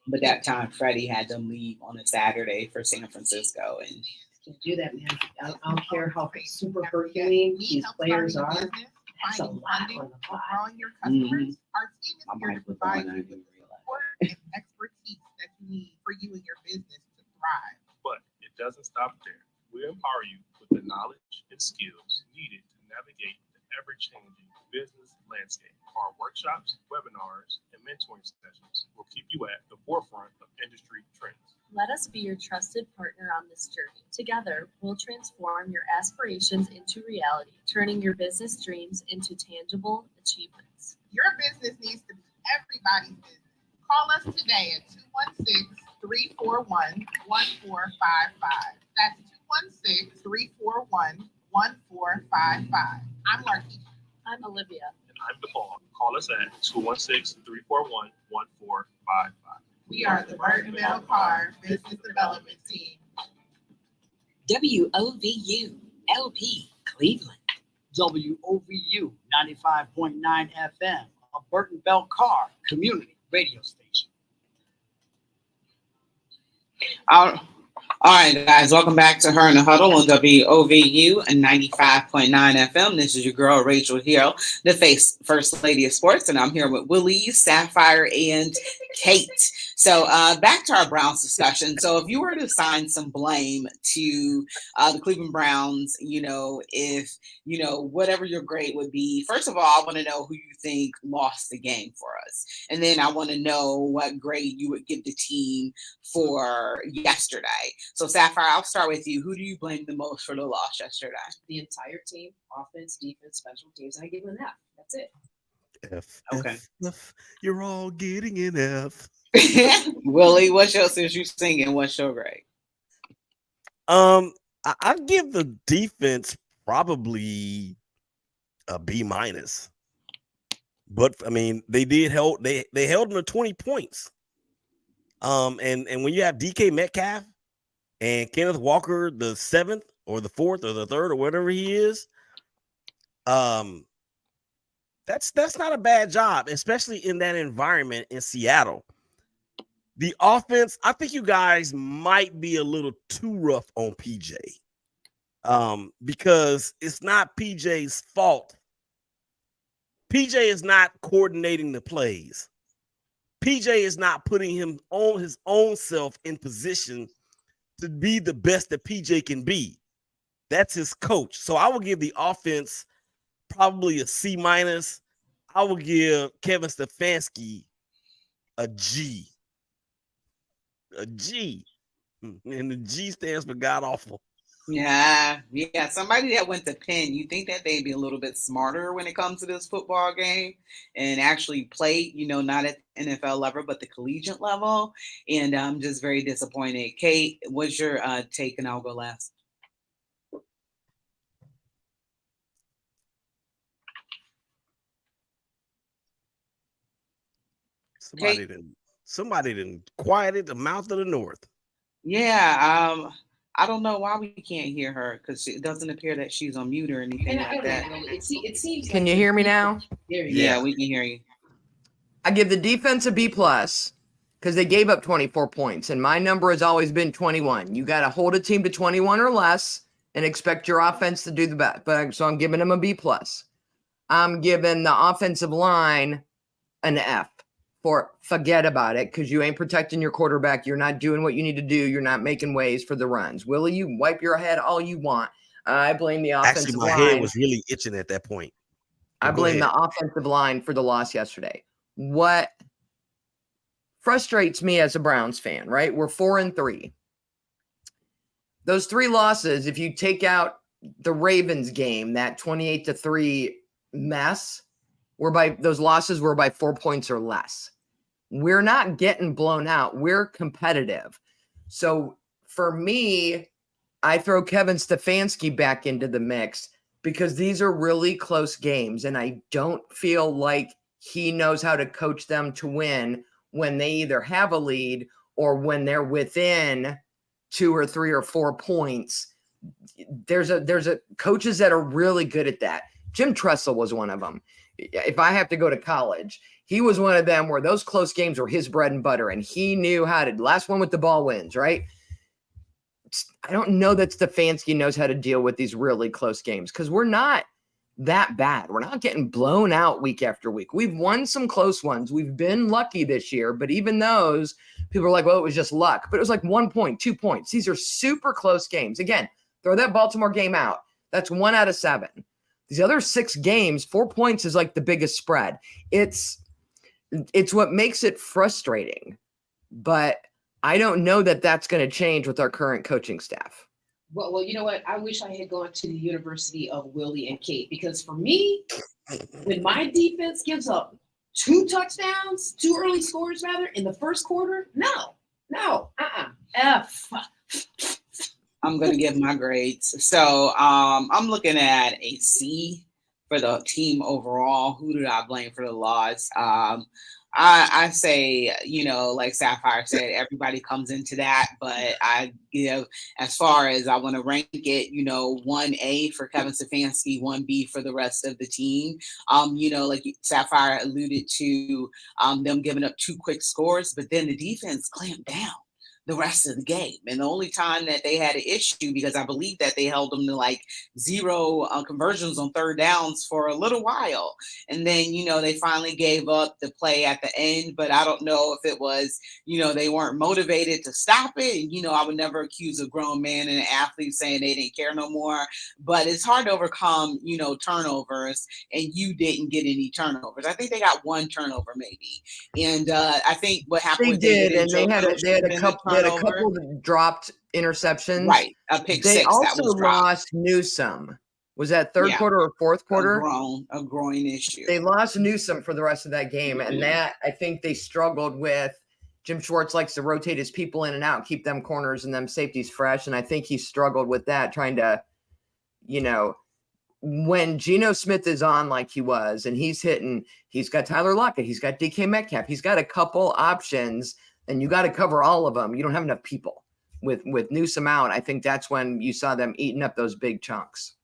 Speaker 2: But that time, Freddie had them leave on a Saturday for San Francisco. And
Speaker 3: can't do that, man. I don't care how super Herculean these players are. That's a lot on the pot.
Speaker 8: Growing your customers, our team is here to provide you with the support and expertise that you need for you and your business to thrive.
Speaker 7: But it doesn't stop there. We empower you with the knowledge and skills needed to navigate the ever-changing business landscape. Our workshops, webinars, and mentoring sessions will keep you at the forefront of industry trends.
Speaker 9: Let us be your trusted partner on this journey. Together, we'll transform your aspirations into reality, turning your business dreams into tangible achievements.
Speaker 8: Your business needs to be everybody's business. Call us today at 216-341-1455. That's 216-341-1455. I'm Larky.
Speaker 9: I'm Olivia.
Speaker 7: And I'm DePaul. Call us at 216-341-1455.
Speaker 8: We are the Burton Bell Carr Business Development Team.
Speaker 10: WOVU LP Cleveland.
Speaker 1: WOVU 95.9 FM, a Burton Bell Carr community radio station.
Speaker 2: All right, guys, welcome back to Her in the Huddle on WOVU and 95.9 FM. This is your girl, Rachel Hill, the First Lady of Sports, and I'm here with Willie, Sapphire, and Kate. So back to our Browns discussion. So if you were to assign some blame to the Cleveland Browns, if, whatever your grade would be, first of all, I want to know who you think lost the game for us. And then I want to know what grade you would give the team for yesterday. So Sapphire, I'll start with you. Who do you blame the most for the loss yesterday?
Speaker 3: The entire team, offense, defense, special teams. I give them an F. That's it.
Speaker 5: F.
Speaker 2: Okay.
Speaker 5: F. You're all getting an F.
Speaker 2: Willie, since you're singing, what's your grade?
Speaker 5: I give the defense probably a B minus. But I mean, they held them to 20 points. And when you have DK Metcalf and Kenneth Walker, the 7th or the 4th or the 3rd or whatever he is, that's not a bad job, especially in that environment in Seattle. The offense, I think you guys might be a little too rough on PJ, because it's not PJ's fault. PJ is not coordinating the plays. PJ is not putting him on his own self in position to be the best that PJ can be. That's his coach. So I will give the offense probably a C minus. I will give Kevin Stefanski a G. A G. And the G stands for God awful.
Speaker 2: Yeah. Somebody that went to Penn, you think that they'd be a little bit smarter when it comes to this football game and actually play, not at the NFL level, but the collegiate level. And I'm just very disappointed. Kate, what's your take? And I'll go last.
Speaker 5: Somebody didn't quieted the mouth of the North.
Speaker 2: Yeah. I don't know why we can't hear her, because it doesn't appear that she's on mute or anything like that.
Speaker 3: It seems.
Speaker 4: Can you hear me now?
Speaker 2: Yeah, we can hear you.
Speaker 4: I give the defense a B plus because they gave up 24 points, and my number has always been 21. You got to hold a team to 21 or less and expect your offense to do the best. So I'm giving them a B plus. I'm giving the offensive line an F. Forget about it, because you ain't protecting your quarterback. You're not doing what you need to do. You're not making ways for the runs. Willie, you wipe your head all you want. I blame the offensive line.
Speaker 5: Actually, my head was really itching at that point.
Speaker 4: I blame the offensive line for the loss yesterday. What frustrates me as a Browns fan, right? We're 4-3. Those 3 losses, if you take out the Ravens game, that 28-3 mess, those losses were by 4 points or less. We're not getting blown out. We're competitive. So for me, I throw Kevin Stefanski back into the mix because these are really close games, and I don't feel like he knows how to coach them to win when they either have a lead or when they're within 2 or 3 or 4 points. There's a coaches that are really good at that. Jim Tressel was one of them. If I have to go to college, he was one of them where those close games were his bread and butter, and he knew how to. Last one with the ball wins, right? I don't know that Stefanski knows how to deal with these really close games, because we're not that bad. We're not getting blown out week after week. We've won some close ones. We've been lucky this year, but even those, people are like, well, it was just luck. But it was like 1 point, 2 points. These are super close games. Again, throw that Baltimore game out. That's 1 out of 7. These other 6 games, 4 points is like the biggest spread. It's what makes it frustrating. But I don't know that that's going to change with our current coaching staff.
Speaker 3: Well, you know what? I wish I had gone to the University of Willie and Kate, because for me, when my defense gives up 2 touchdowns, 2 early scores rather, in the first quarter, no, F.
Speaker 2: I'm going to give my grades. So I'm looking at a C for the team overall. Who did I blame for the loss? I say, like Sapphire said, everybody comes into that, but as far as I want to rank it, 1A for Kevin Stefanski, 1B for the rest of the team. Like Sapphire alluded to, them giving up 2 quick scores, but then the defense clamped down the rest of the game. And the only time that they had an issue, because I believe that they held them to like 0 conversions on 3rd downs for a little while. And then, they finally gave up the play at the end, but I don't know if it was, they weren't motivated to stop it. And, I would never accuse a grown man and an athlete saying they didn't care no more, but it's hard to overcome, turnovers, and you didn't get any turnovers. I think they got 1 turnover maybe. And I think what happened
Speaker 4: They
Speaker 2: with
Speaker 4: did,
Speaker 2: David
Speaker 4: and they had a couple that dropped interceptions.
Speaker 2: Right, a pick
Speaker 4: They
Speaker 2: 6
Speaker 4: also
Speaker 2: that was dropped.
Speaker 4: lost Newsome. Was that 3rd
Speaker 2: Yeah.
Speaker 4: quarter or 4th quarter?
Speaker 2: A groin issue.
Speaker 4: They lost Newsome for the rest of that game, and that I think they struggled with. Jim Schwartz likes to rotate his people in and out, keep them corners and them safeties fresh, and I think he struggled with that, trying to, when Geno Smith is on like he was, and he's got Tyler Lockett, he's got DK Metcalf, he's got a couple options, and you got to cover all of them. You don't have enough people. With Newsome out, I think that's when you saw them eating up those big chunks.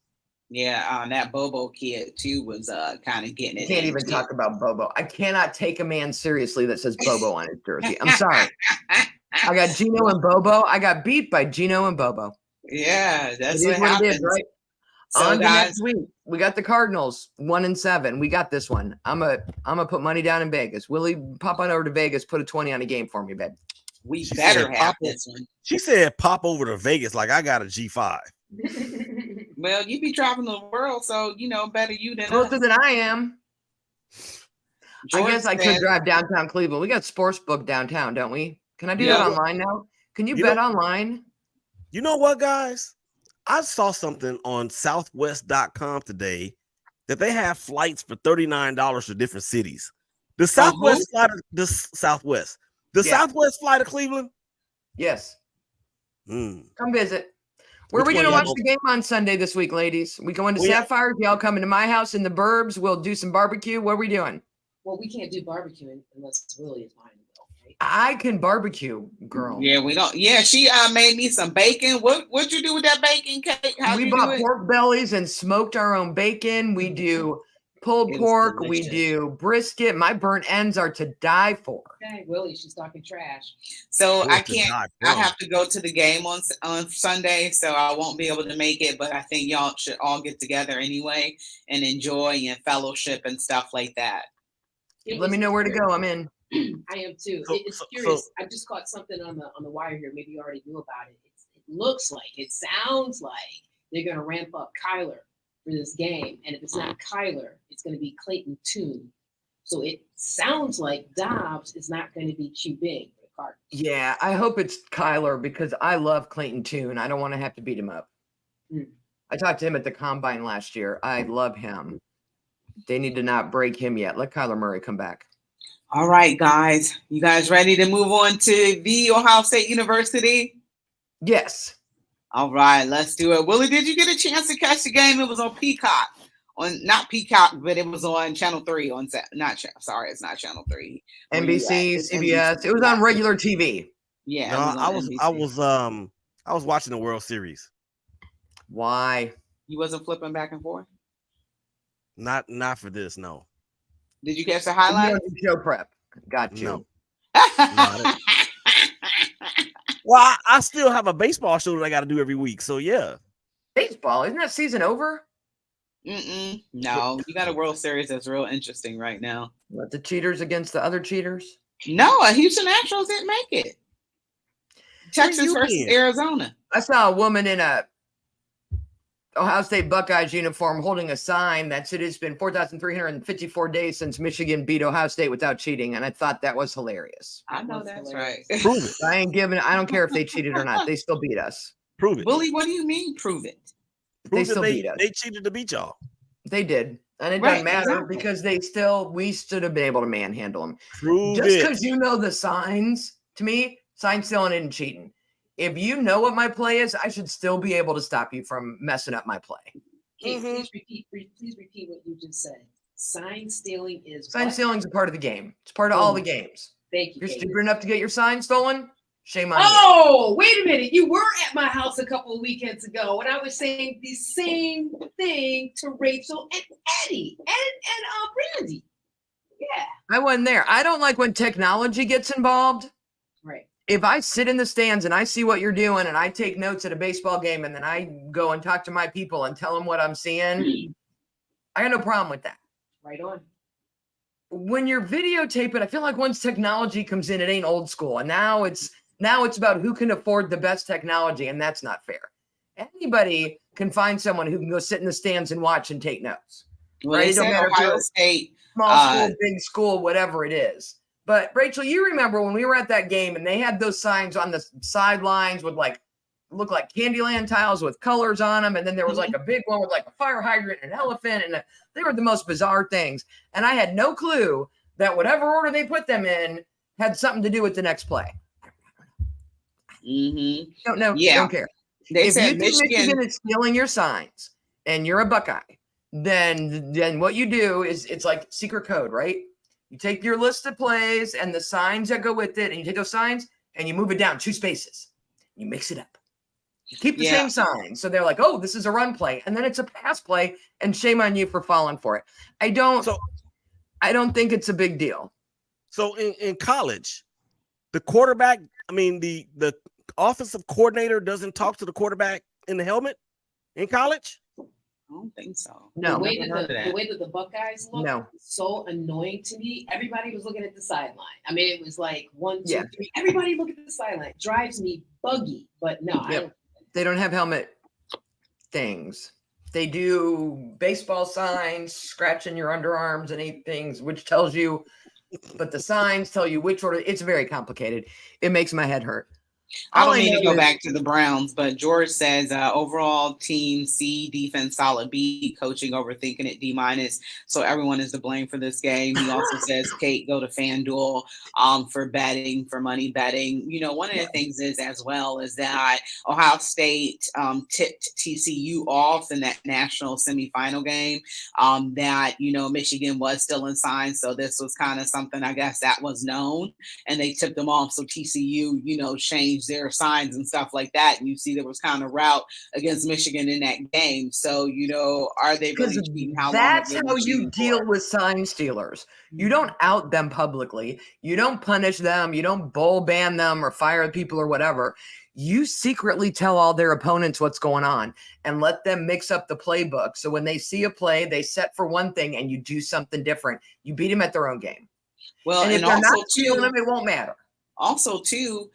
Speaker 2: Yeah, that Bobo kid too was kind of getting it.
Speaker 4: Can't even talk about Bobo. I cannot take a man seriously that says Bobo on his jersey. I'm sorry. I got Geno and Bobo. I got beat by Geno and Bobo.
Speaker 2: Yeah, that's what happens.
Speaker 4: Right? So on to next week, we got the Cardinals 1-7. We got this one. I'm a put money down in Vegas. Willie, pop on over to Vegas. Put a 20 on a game for me, babe.
Speaker 2: We better have this one.
Speaker 5: She said, "Pop over to Vegas like I got a G5."
Speaker 2: Well, you be traveling the world, so better you than
Speaker 4: closer
Speaker 2: us.
Speaker 4: than I am.
Speaker 2: George
Speaker 4: I guess I could drive downtown Cleveland. We got Sportsbook downtown, don't we? Can I do that online now? Can you bet online?
Speaker 5: You know what, guys? I saw something on Southwest.com today that they have flights for $39 to different cities. The Southwest flight of Southwest fly to Cleveland?
Speaker 4: Yes. Come visit. Where are we going to watch the game on Sunday this week, ladies? We going to Sapphire? Y'all coming to my house in the burbs? We'll do some barbecue. What are we doing?
Speaker 3: Well, we can't do barbecue unless Willie is mine. Right?
Speaker 4: I can barbecue, girl.
Speaker 2: Yeah, we don't. Yeah, she made me some bacon. What'd you do with that bacon cake?
Speaker 4: We bought pork bellies and smoked our own bacon. We do pulled pork. We do brisket. My burnt ends are to die for.
Speaker 3: Okay, Willie, she's talking trash.
Speaker 2: So I can't. I have to go to the game on Sunday, so I won't be able to make it. But I think y'all should all get together anyway and enjoy and fellowship and stuff like that.
Speaker 4: Let me know where to go. I'm in.
Speaker 3: I am too. It's curious. I just caught something on the wire here. Maybe you already knew about it. It looks like, it sounds like they're going to ramp up Kyler for this game. And if it's not Kyler, it's going to be Clayton Tune. So it sounds like Dobbs is not going to be QBing for the Cardinals.
Speaker 4: Yeah, I hope it's Kyler because I love Clayton Tune. I don't want to have to beat him up. I talked to him at the Combine last year. I love him. They need to not break him yet. Let Kyler Murray come back.
Speaker 2: All right, guys. You guys ready to move on to the Ohio State University?
Speaker 4: Yes.
Speaker 2: All right, let's do it. Willie, did you get a chance to catch the game? It was on Peacock. Not Peacock, but it was on Channel 3 it's not Channel 3.
Speaker 4: NBC, CBS. NBC. It was on regular TV.
Speaker 2: Yeah.
Speaker 5: No, I was watching the World Series.
Speaker 4: Why?
Speaker 2: You wasn't flipping back and forth?
Speaker 5: Not for this, no.
Speaker 2: Did you catch the highlight?
Speaker 4: Show prep. Got you.
Speaker 5: No. Well, I still have a baseball show that I got to do every week. So, yeah.
Speaker 4: Baseball? Isn't that season over?
Speaker 2: No, you got a World Series that's real interesting right now.
Speaker 4: What, the cheaters against the other cheaters?
Speaker 2: No, Houston Astros didn't make it. Texas versus Arizona.
Speaker 4: I saw a woman in a Ohio State Buckeyes uniform holding a sign that said it's been 4,354 days since Michigan beat Ohio State without cheating, and I thought that was hilarious.
Speaker 2: I know that's right.
Speaker 5: Prove it.
Speaker 4: I don't care if they cheated or not. They still beat us.
Speaker 5: Prove it.
Speaker 2: Willie, what do you mean prove it?
Speaker 4: They still beat us.
Speaker 5: They cheated to beat y'all.
Speaker 4: They did. And it doesn't matter because we should have been able to manhandle them. Just because you know the signs, to me, sign stealing isn't cheating. If you know what my play is, I should still be able to stop you from messing up my play.
Speaker 3: Okay, please repeat what you just said. Sign stealing is
Speaker 4: Sign
Speaker 3: what?
Speaker 4: stealing is a part of the game. It's part of all the games.
Speaker 3: Thank
Speaker 4: If
Speaker 3: you.
Speaker 4: you're
Speaker 3: Kate.
Speaker 4: stupid enough to get your sign stolen, shame on you.
Speaker 3: Oh, wait a minute. You were at my house a couple of weekends ago and I was saying the same thing to Rachel and Eddie and Brandy. Yeah.
Speaker 4: I wasn't there. I don't like when technology gets involved.
Speaker 3: Right.
Speaker 4: If I sit in the stands and I see what you're doing and I take notes at a baseball game and then I go and talk to my people and tell them what I'm seeing, I got no problem with that.
Speaker 3: Right on.
Speaker 4: When you're videotaping, I feel like once technology comes in, it ain't old school. And now it's about who can afford the best technology, and that's not fair. Anybody can find someone who can go sit in the stands and watch and take notes.
Speaker 2: Well,
Speaker 4: right?
Speaker 2: they
Speaker 4: It don't
Speaker 2: said
Speaker 4: matter if
Speaker 2: Ohio
Speaker 4: you're
Speaker 2: State.
Speaker 4: small school, big school, whatever it is. But Rachel, you remember when we were at that game and they had those signs on the sidelines with look like Candyland tiles with colors on them, and then there was like a big one with like a fire hydrant and an elephant, and they were the most bizarre things. And I had no clue that whatever order they put them in had something to do with the next play. Don't care.
Speaker 2: They
Speaker 4: if
Speaker 2: said
Speaker 4: you think Michigan is stealing your signs and you're a Buckeye, then what you do is it's like secret code, right? You take your list of plays and the signs that go with it, and you take those signs and you move it down 2 spaces. You mix it up. You keep the same sign. So they're like, oh, this is a run play. And then it's a pass play, and shame on you for falling for it. I don't think it's a big deal.
Speaker 5: So in college, the quarterback, the offensive coordinator doesn't talk to the quarterback in the helmet in college?
Speaker 2: I don't think so.
Speaker 4: No.
Speaker 3: The way that the Buckeyes look,
Speaker 4: No.
Speaker 3: so annoying to me. Everybody was looking at the sideline. It was like 1, 2, 3. Everybody look at the sideline. It drives me buggy. But no,
Speaker 4: they don't have helmet things. They do baseball signs, scratching your underarms and 8 things, which tells you, but the signs tell you which order. It's very complicated. It makes my head hurt.
Speaker 2: I don't mean to go back to the Browns, but George says overall team C, defense solid B, coaching overthinking it D-. So everyone is to blame for this game. He also says, Kate, go to FanDuel for betting, for money betting. One of the things is as well is that Ohio State tipped TCU off in that national semifinal game that, Michigan was still in signs. So this was kind of something, I guess, that was known, and they tipped them off. So TCU, changed their signs and stuff like that, and you see there was kind of rout against Michigan in that game. So are they really cheating?
Speaker 4: That's how you deal with sign stealers. You don't out them publicly. You don't punish them. You don't bowl ban them or fire people or whatever. You secretly tell all their opponents what's going on and let them mix up the playbook. So when they see a play, they set for one thing and you do something different. You beat them at their own game.
Speaker 2: Well,
Speaker 4: and if they're not stealing them, it won't matter.
Speaker 2: Also, too,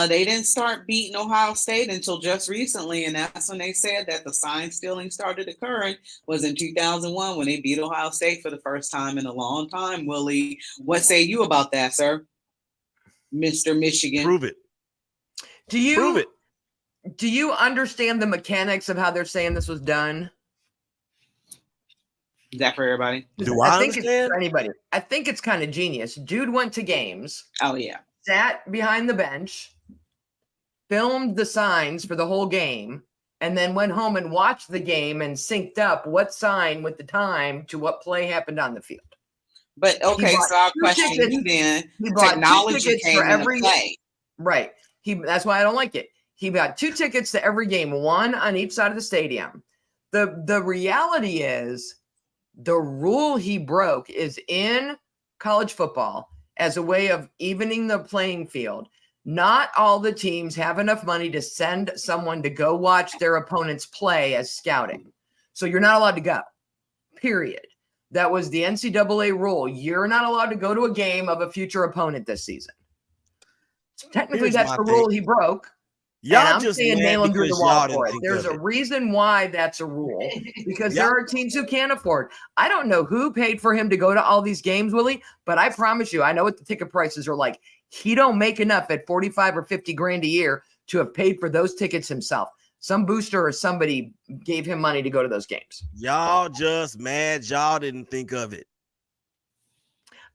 Speaker 2: they didn't start beating Ohio State until just recently, and that's when they said that the sign stealing started occurring was in 2001 when they beat Ohio State for the first time in a long time. Willie, what say you about that, sir? Mr. Michigan.
Speaker 5: Prove it.
Speaker 4: Prove it. Do you understand the mechanics of how they're saying this was done?
Speaker 2: Is that for everybody?
Speaker 4: I think it's for anybody. I think it's kind of genius. Dude went to games.
Speaker 2: Oh, yeah.
Speaker 4: Sat behind the bench, filmed the signs for the whole game, and then went home and watched the game and synced up what sign with the time to what play happened on the field.
Speaker 2: But okay, so I'll question you then. Technology came into play.
Speaker 4: Right. That's why I don't like it. He got 2 tickets to every game, 1 on each side of the stadium. The reality is the rule he broke is in college football as a way of evening the playing field. Not all the teams have enough money to send someone to go watch their opponents play as scouting. So you're not allowed to go, period. That was the NCAA rule. You're not allowed to go to a game of a future opponent this season. So technically, that's the rule he broke.
Speaker 5: Y'all just
Speaker 4: nail him through the wall for it. There's a reason why that's a rule, because there are teams who can't afford. I don't know who paid for him to go to all these games, Willie, but I promise you, I know what the ticket prices are like. He don't make enough at 45 or 50 grand a year to have paid for those tickets himself. Some booster or somebody gave him money to go to those games.
Speaker 5: Y'all just mad y'all didn't think of it.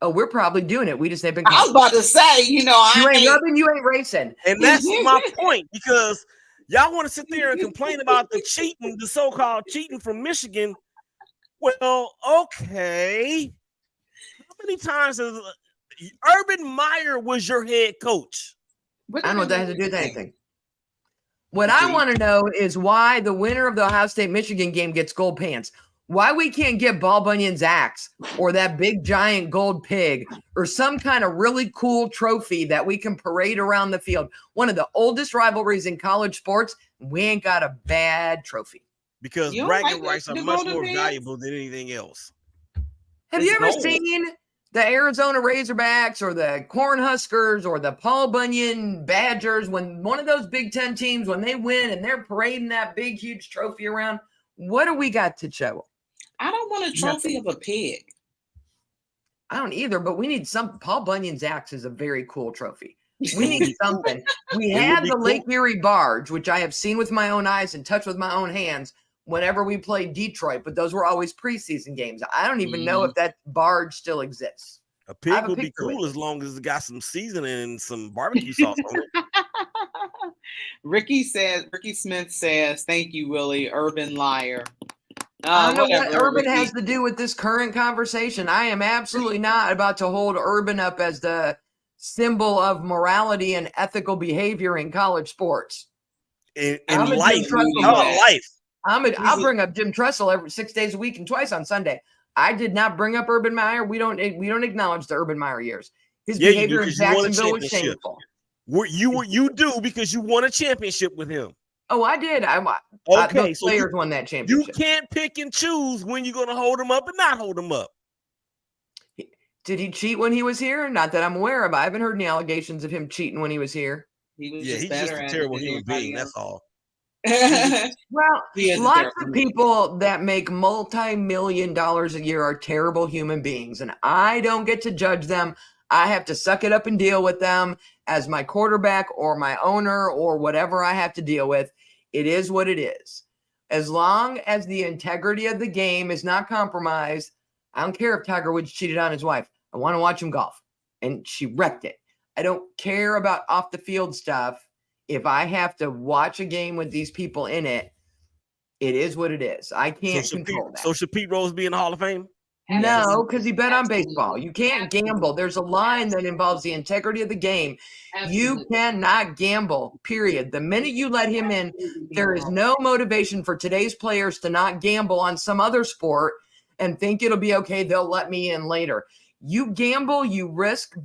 Speaker 4: Oh, we're probably doing it. We just ain't been.
Speaker 2: I was about to say, you
Speaker 4: ain't rubbing, you ain't racing.
Speaker 5: And that's my point, because y'all want to sit there and complain about the cheating, the so-called cheating from Michigan. Well, okay. How many times has Urban Meyer was your head coach?
Speaker 2: What
Speaker 4: I don't know what that has to do with anything. What I
Speaker 2: See?
Speaker 4: want to know is why the winner of the Ohio State-Michigan game gets gold pants. Why we can't get Ball Bunyan's axe or that big giant gold pig or some kind of really cool trophy that we can parade around the field. One of the oldest rivalries in college sports, we ain't got a bad trophy.
Speaker 5: Because
Speaker 2: You don't
Speaker 5: bragging
Speaker 2: like
Speaker 5: rights are
Speaker 2: the
Speaker 5: much
Speaker 2: golden
Speaker 5: more
Speaker 2: pants?
Speaker 5: valuable than anything else.
Speaker 4: Have
Speaker 2: It's
Speaker 4: you ever
Speaker 2: gold.
Speaker 4: seen the Arizona Razorbacks or the Cornhuskers or the Paul Bunyan Badgers when one of those Big Ten teams, when they win and they're parading that big, huge trophy around? What do we got to show?
Speaker 2: I don't want a trophy of a pig.
Speaker 4: I don't either, but we need some. Paul Bunyan's axe is a very cool trophy. We need something. We
Speaker 5: It would
Speaker 4: had
Speaker 5: be
Speaker 4: the
Speaker 5: cool.
Speaker 4: Lake Erie barge, which I have seen with my own eyes and touched with my own hands whenever we played Detroit, but those were always preseason games. I don't even know if that barge still exists.
Speaker 5: A
Speaker 4: I
Speaker 5: pig
Speaker 4: have a
Speaker 5: would be
Speaker 4: picture with
Speaker 5: cool
Speaker 4: it.
Speaker 5: as long as it got some seasoning and some barbecue sauce on it.
Speaker 2: Ricky Smith says, "Thank you, Willie. Urban liar."
Speaker 4: I don't know what
Speaker 2: Whatever,
Speaker 4: Urban
Speaker 2: Ricky.
Speaker 4: has to do with this current conversation. I am absolutely not about to hold Urban up as the symbol of morality and ethical behavior in college sports.
Speaker 5: In
Speaker 4: I'm a
Speaker 5: life,
Speaker 4: Jim Tressel
Speaker 2: Moving
Speaker 5: no,
Speaker 4: guy.
Speaker 2: that.
Speaker 5: life.
Speaker 4: I'll bring up Jim Tressel every 6 days a week and twice on Sunday. I did not bring up Urban Meyer. We don't acknowledge the Urban Meyer years. His
Speaker 5: Yeah, you do,
Speaker 4: behavior in
Speaker 5: 'cause you won a
Speaker 4: Jacksonville was
Speaker 5: championship.
Speaker 4: shameful.
Speaker 5: You do because you won a championship with him.
Speaker 4: Oh, I did.
Speaker 5: Okay,
Speaker 4: those
Speaker 5: so
Speaker 4: players won that
Speaker 5: You
Speaker 4: championship.
Speaker 5: can't pick and choose when you're going to hold him up and not hold him up.
Speaker 4: Did he cheat when he was here? Not that I'm aware of. I haven't heard any allegations of him cheating when he was here.
Speaker 2: He was
Speaker 5: Yeah,
Speaker 2: just
Speaker 5: he's just
Speaker 2: better
Speaker 5: a
Speaker 2: at it
Speaker 5: terrible
Speaker 2: than
Speaker 5: human
Speaker 2: everybody
Speaker 5: being. That's all.
Speaker 2: else.
Speaker 4: Well,
Speaker 2: He is a
Speaker 4: lots
Speaker 2: terrible
Speaker 4: of
Speaker 2: human
Speaker 4: people that make multi-million dollars a year are terrible human beings, and I don't get to judge them. I have to suck it up and deal with them as my quarterback or my owner or whatever I have to deal with. It is what it is. As long as the integrity of the game is not compromised, I don't care if Tiger Woods cheated on his wife. I want to watch him golf, and she wrecked it. I don't care about off the field stuff. If I have to watch a game with these people in it, it is what it is. I can't control that.
Speaker 5: So should Pete Rose be in the Hall of Fame?
Speaker 4: No, because he bet on
Speaker 3: Absolutely.
Speaker 4: baseball. You can't
Speaker 3: Absolutely.
Speaker 4: gamble. There's a line that involves the integrity of the game. You
Speaker 3: Absolutely.
Speaker 4: cannot gamble, period. The minute you let him in, there is no motivation for today's players to not gamble on some other sport and think it'll be okay. They'll let me in later. You gamble, you risk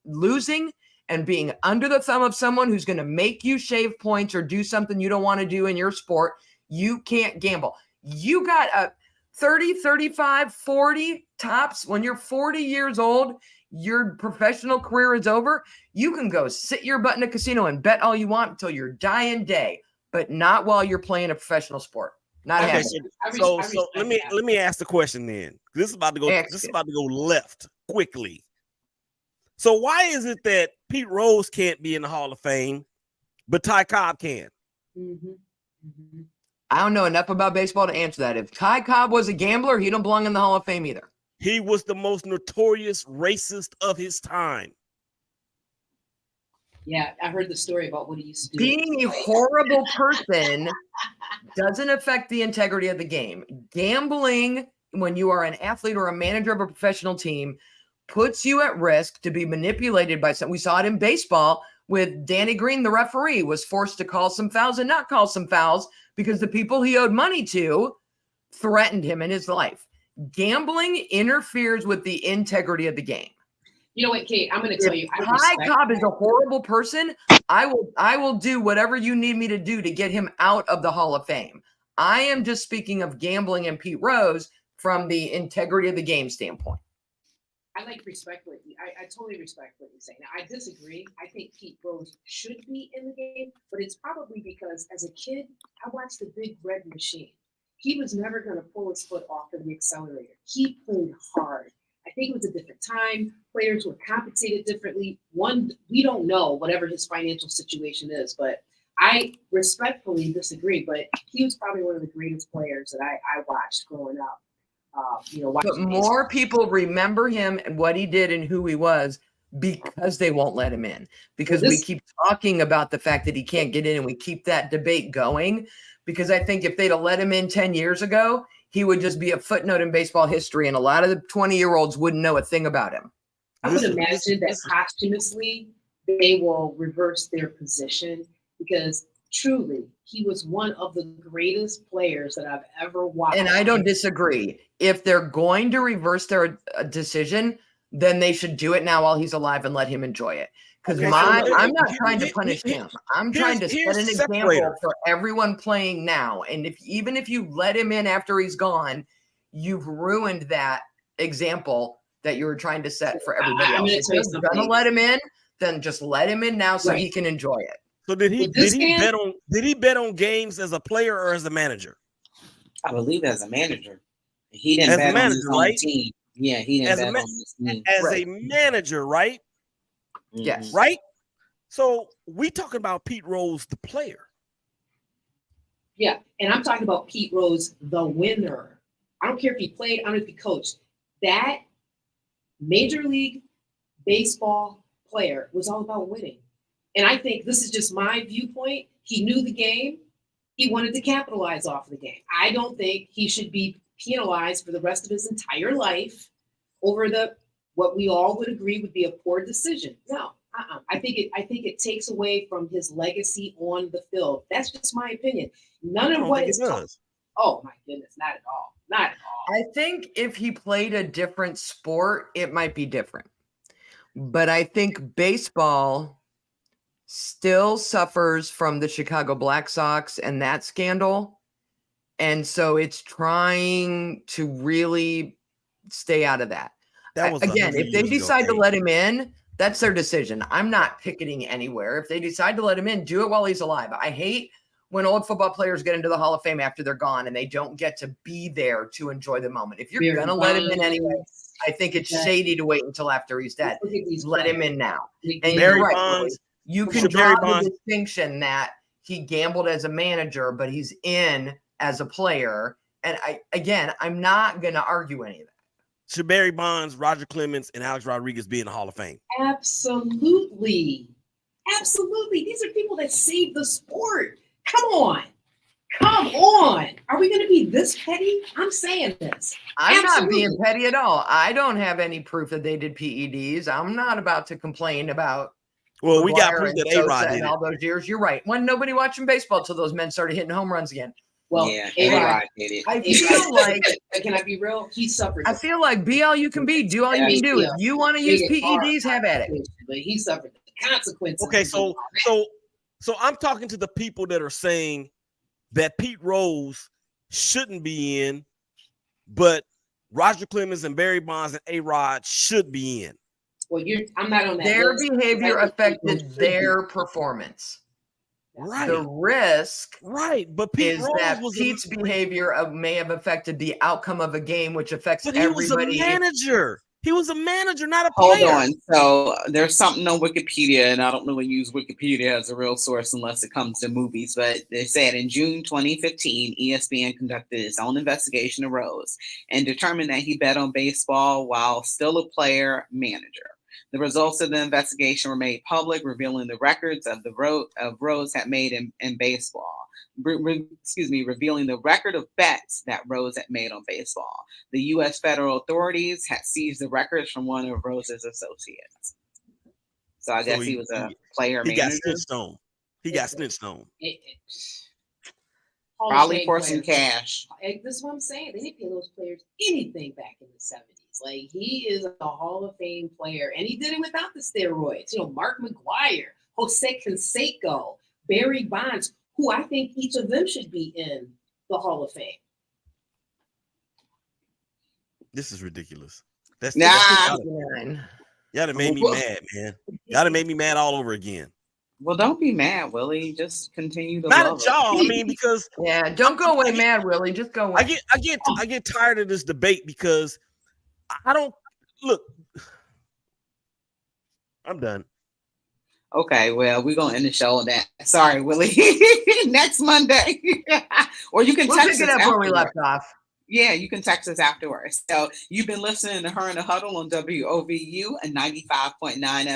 Speaker 4: losing and being under the thumb of someone who's going to make you shave points or do something you don't want to do in your sport. You can't gamble. You got a 30, 35, 40 tops. When you're 40 years old, your professional career is over. You can go sit your butt in a casino and bet all you want until your dying day, but not while you're playing a professional sport. Not
Speaker 5: Okay,
Speaker 4: happening.
Speaker 5: so let me ask the question then. This is about to go.
Speaker 4: Ask
Speaker 5: This is
Speaker 4: it.
Speaker 5: about to go left quickly. So why is it that Pete Rose can't be in the Hall of Fame, but Ty Cobb can?
Speaker 3: Mhm. Mhm.
Speaker 4: I don't know enough about baseball to answer that. If Ty Cobb was a gambler, he don't belong in the Hall of Fame either.
Speaker 5: He was the most notorious racist of his time.
Speaker 3: Yeah, I heard the story about what he used to do.
Speaker 4: Being a horrible person doesn't affect the integrity of the game. Gambling, when you are an athlete or a manager of a professional team, puts you at risk to be manipulated by some. We saw it in baseball with Danny Green, the referee, was forced to call some fouls and not call some fouls because the people he owed money to threatened him in his life. Gambling interferes with the integrity of the game.
Speaker 3: You know what, Kate? I'm going to tell you. I
Speaker 4: Ty
Speaker 3: respect
Speaker 4: Cobb is
Speaker 3: that.
Speaker 4: a horrible person. I will do whatever you need me to do to get him out of the Hall of Fame. I am just speaking of gambling and Pete Rose from the integrity of the game standpoint.
Speaker 3: I respect what I totally respect what you're saying. Now, I disagree. I think Pete Rose should be in the game, but it's probably because as a kid, I watched the Big Red Machine. He was never going to pull his foot off of the accelerator. He played hard. I think it was a different time. Players were compensated differently. We don't know whatever his financial situation is, but I respectfully disagree. But he was probably one of the greatest players that I watched growing up.
Speaker 4: But more people remember him and what he did and who he was because they won't let him in. Because we keep talking about the fact that he can't get in, and we keep that debate going. Because I think if they'd have let him in 10 years ago, he would just be a footnote in baseball history, and a lot of the 20-year-olds wouldn't know a thing about him.
Speaker 3: I would imagine that posthumously they will reverse their position, because truly he was one of the greatest players that I've ever watched.
Speaker 4: And I don't disagree. If they're going to reverse their decision, then they should do it now while he's alive and let him enjoy it. Because I'm not trying to punish him. I'm trying to set an example for everyone playing now. And even if you let him in after he's gone, you've ruined that example that you were trying to set for everybody else. If you're going to let him in, then just let him in now so he can enjoy it.
Speaker 5: So did he bet on games as a player or as a manager?
Speaker 2: I believe as a manager. He didn't bet on his own team. Yeah, he didn't bet on his team.
Speaker 5: As a manager, right?
Speaker 4: Yes.
Speaker 5: Right? So we talking about Pete Rose, the player.
Speaker 3: Yeah, and I'm talking about Pete Rose, the winner. I don't care if he played, I don't know if he coached. That Major League Baseball player was all about winning. And I think this is just my viewpoint. He knew the game. He wanted to capitalize off of the game. I don't think he should be penalized for the rest of his entire life over what we all would agree would be a poor decision. No, I think it takes away from his legacy on the field. That's just my opinion. None of what is does. Oh my goodness, not at all. Not at all.
Speaker 4: I think if he played a different sport, it might be different. But I think baseball still suffers from the Chicago Black Sox and that scandal. And so it's trying to really stay out of that. Again, if they decide to let him in, that's their decision. I'm not picketing anywhere. If they decide to let him in, do it while he's alive. I hate when old football players get into the Hall of Fame after they're gone and they don't get to be there to enjoy the moment. If you're going to let him in anyway, I think it's shady to wait until after he's dead. Let him in now. And you're right, you can draw the distinction that he gambled as a manager, but he's in as a player. And I'm not going to argue any of that.
Speaker 5: Should Barry Bonds, Roger Clemens, and Alex Rodriguez be in the Hall of Fame?
Speaker 3: Absolutely. Absolutely. These are people that saved the sport. Come on. Are we going to be this petty? I'm saying this.
Speaker 4: I'm not being petty at all. I don't have any proof that they did PEDs. I'm not about to complain about.
Speaker 5: Well, we got proof that A-Rod did
Speaker 4: all those years. You're right. When nobody watching baseball till those men started hitting home runs again.
Speaker 3: Well,
Speaker 2: yeah, A-Rod did it.
Speaker 4: I feel like,
Speaker 3: can I be real? He suffered.
Speaker 4: I feel like be all you can be. Do all you can do. If you want to use PEDs, have at it.
Speaker 3: But he suffered the consequences.
Speaker 5: Okay, so I'm talking to the people that are saying that Pete Rose shouldn't be in, but Roger Clemens and Barry Bonds and A-Rod should be in.
Speaker 3: Well, I'm not on that.
Speaker 4: Their behavior affected their performance.
Speaker 5: Right.
Speaker 4: The risk,
Speaker 5: but Pete Rose
Speaker 4: that Pete's behavior may have affected the outcome of a game, which affects everybody.
Speaker 5: He was a manager. He was a manager, not a player.
Speaker 2: Hold on. So there's something on Wikipedia, and I don't really use Wikipedia as a real source unless it comes to movies, but they said in June 2015, ESPN conducted its own investigation of Rose and determined that he bet on baseball while still a player manager. The results of the investigation were made public, revealing the records of Rose had made in baseball. Revealing the record of bets that Rose had made on baseball. The U.S. federal authorities had seized the records from one of Rose's associates. So I guess he was a player manager.
Speaker 5: He got snitched on.
Speaker 2: Probably for some cash.
Speaker 3: This is what I'm saying. They didn't pay those players anything back in the 70s. Like, he is a Hall of Fame player, and he did it without the steroids. Mark McGwire, Jose Canseco, Barry Bonds, who I think each of them should be in the Hall of Fame.
Speaker 5: This is ridiculous.
Speaker 2: Y'all
Speaker 5: done made me mad, man. Y'all done made me mad all over again.
Speaker 2: Well, don't be mad, Willie. Just continue to
Speaker 5: not
Speaker 2: love
Speaker 5: at y'all. I mean, because
Speaker 4: don't go away mad, Willie. Just go away.
Speaker 5: I get tired of this debate because I don't look. I'm done.
Speaker 2: Okay, well, we're gonna end the show on that. Sorry, Willie. Next Monday, or you can
Speaker 4: pick it up where we left off.
Speaker 2: Yeah, you can text us afterwards. So you've been listening to Her in the Huddle on WOVU and 95.9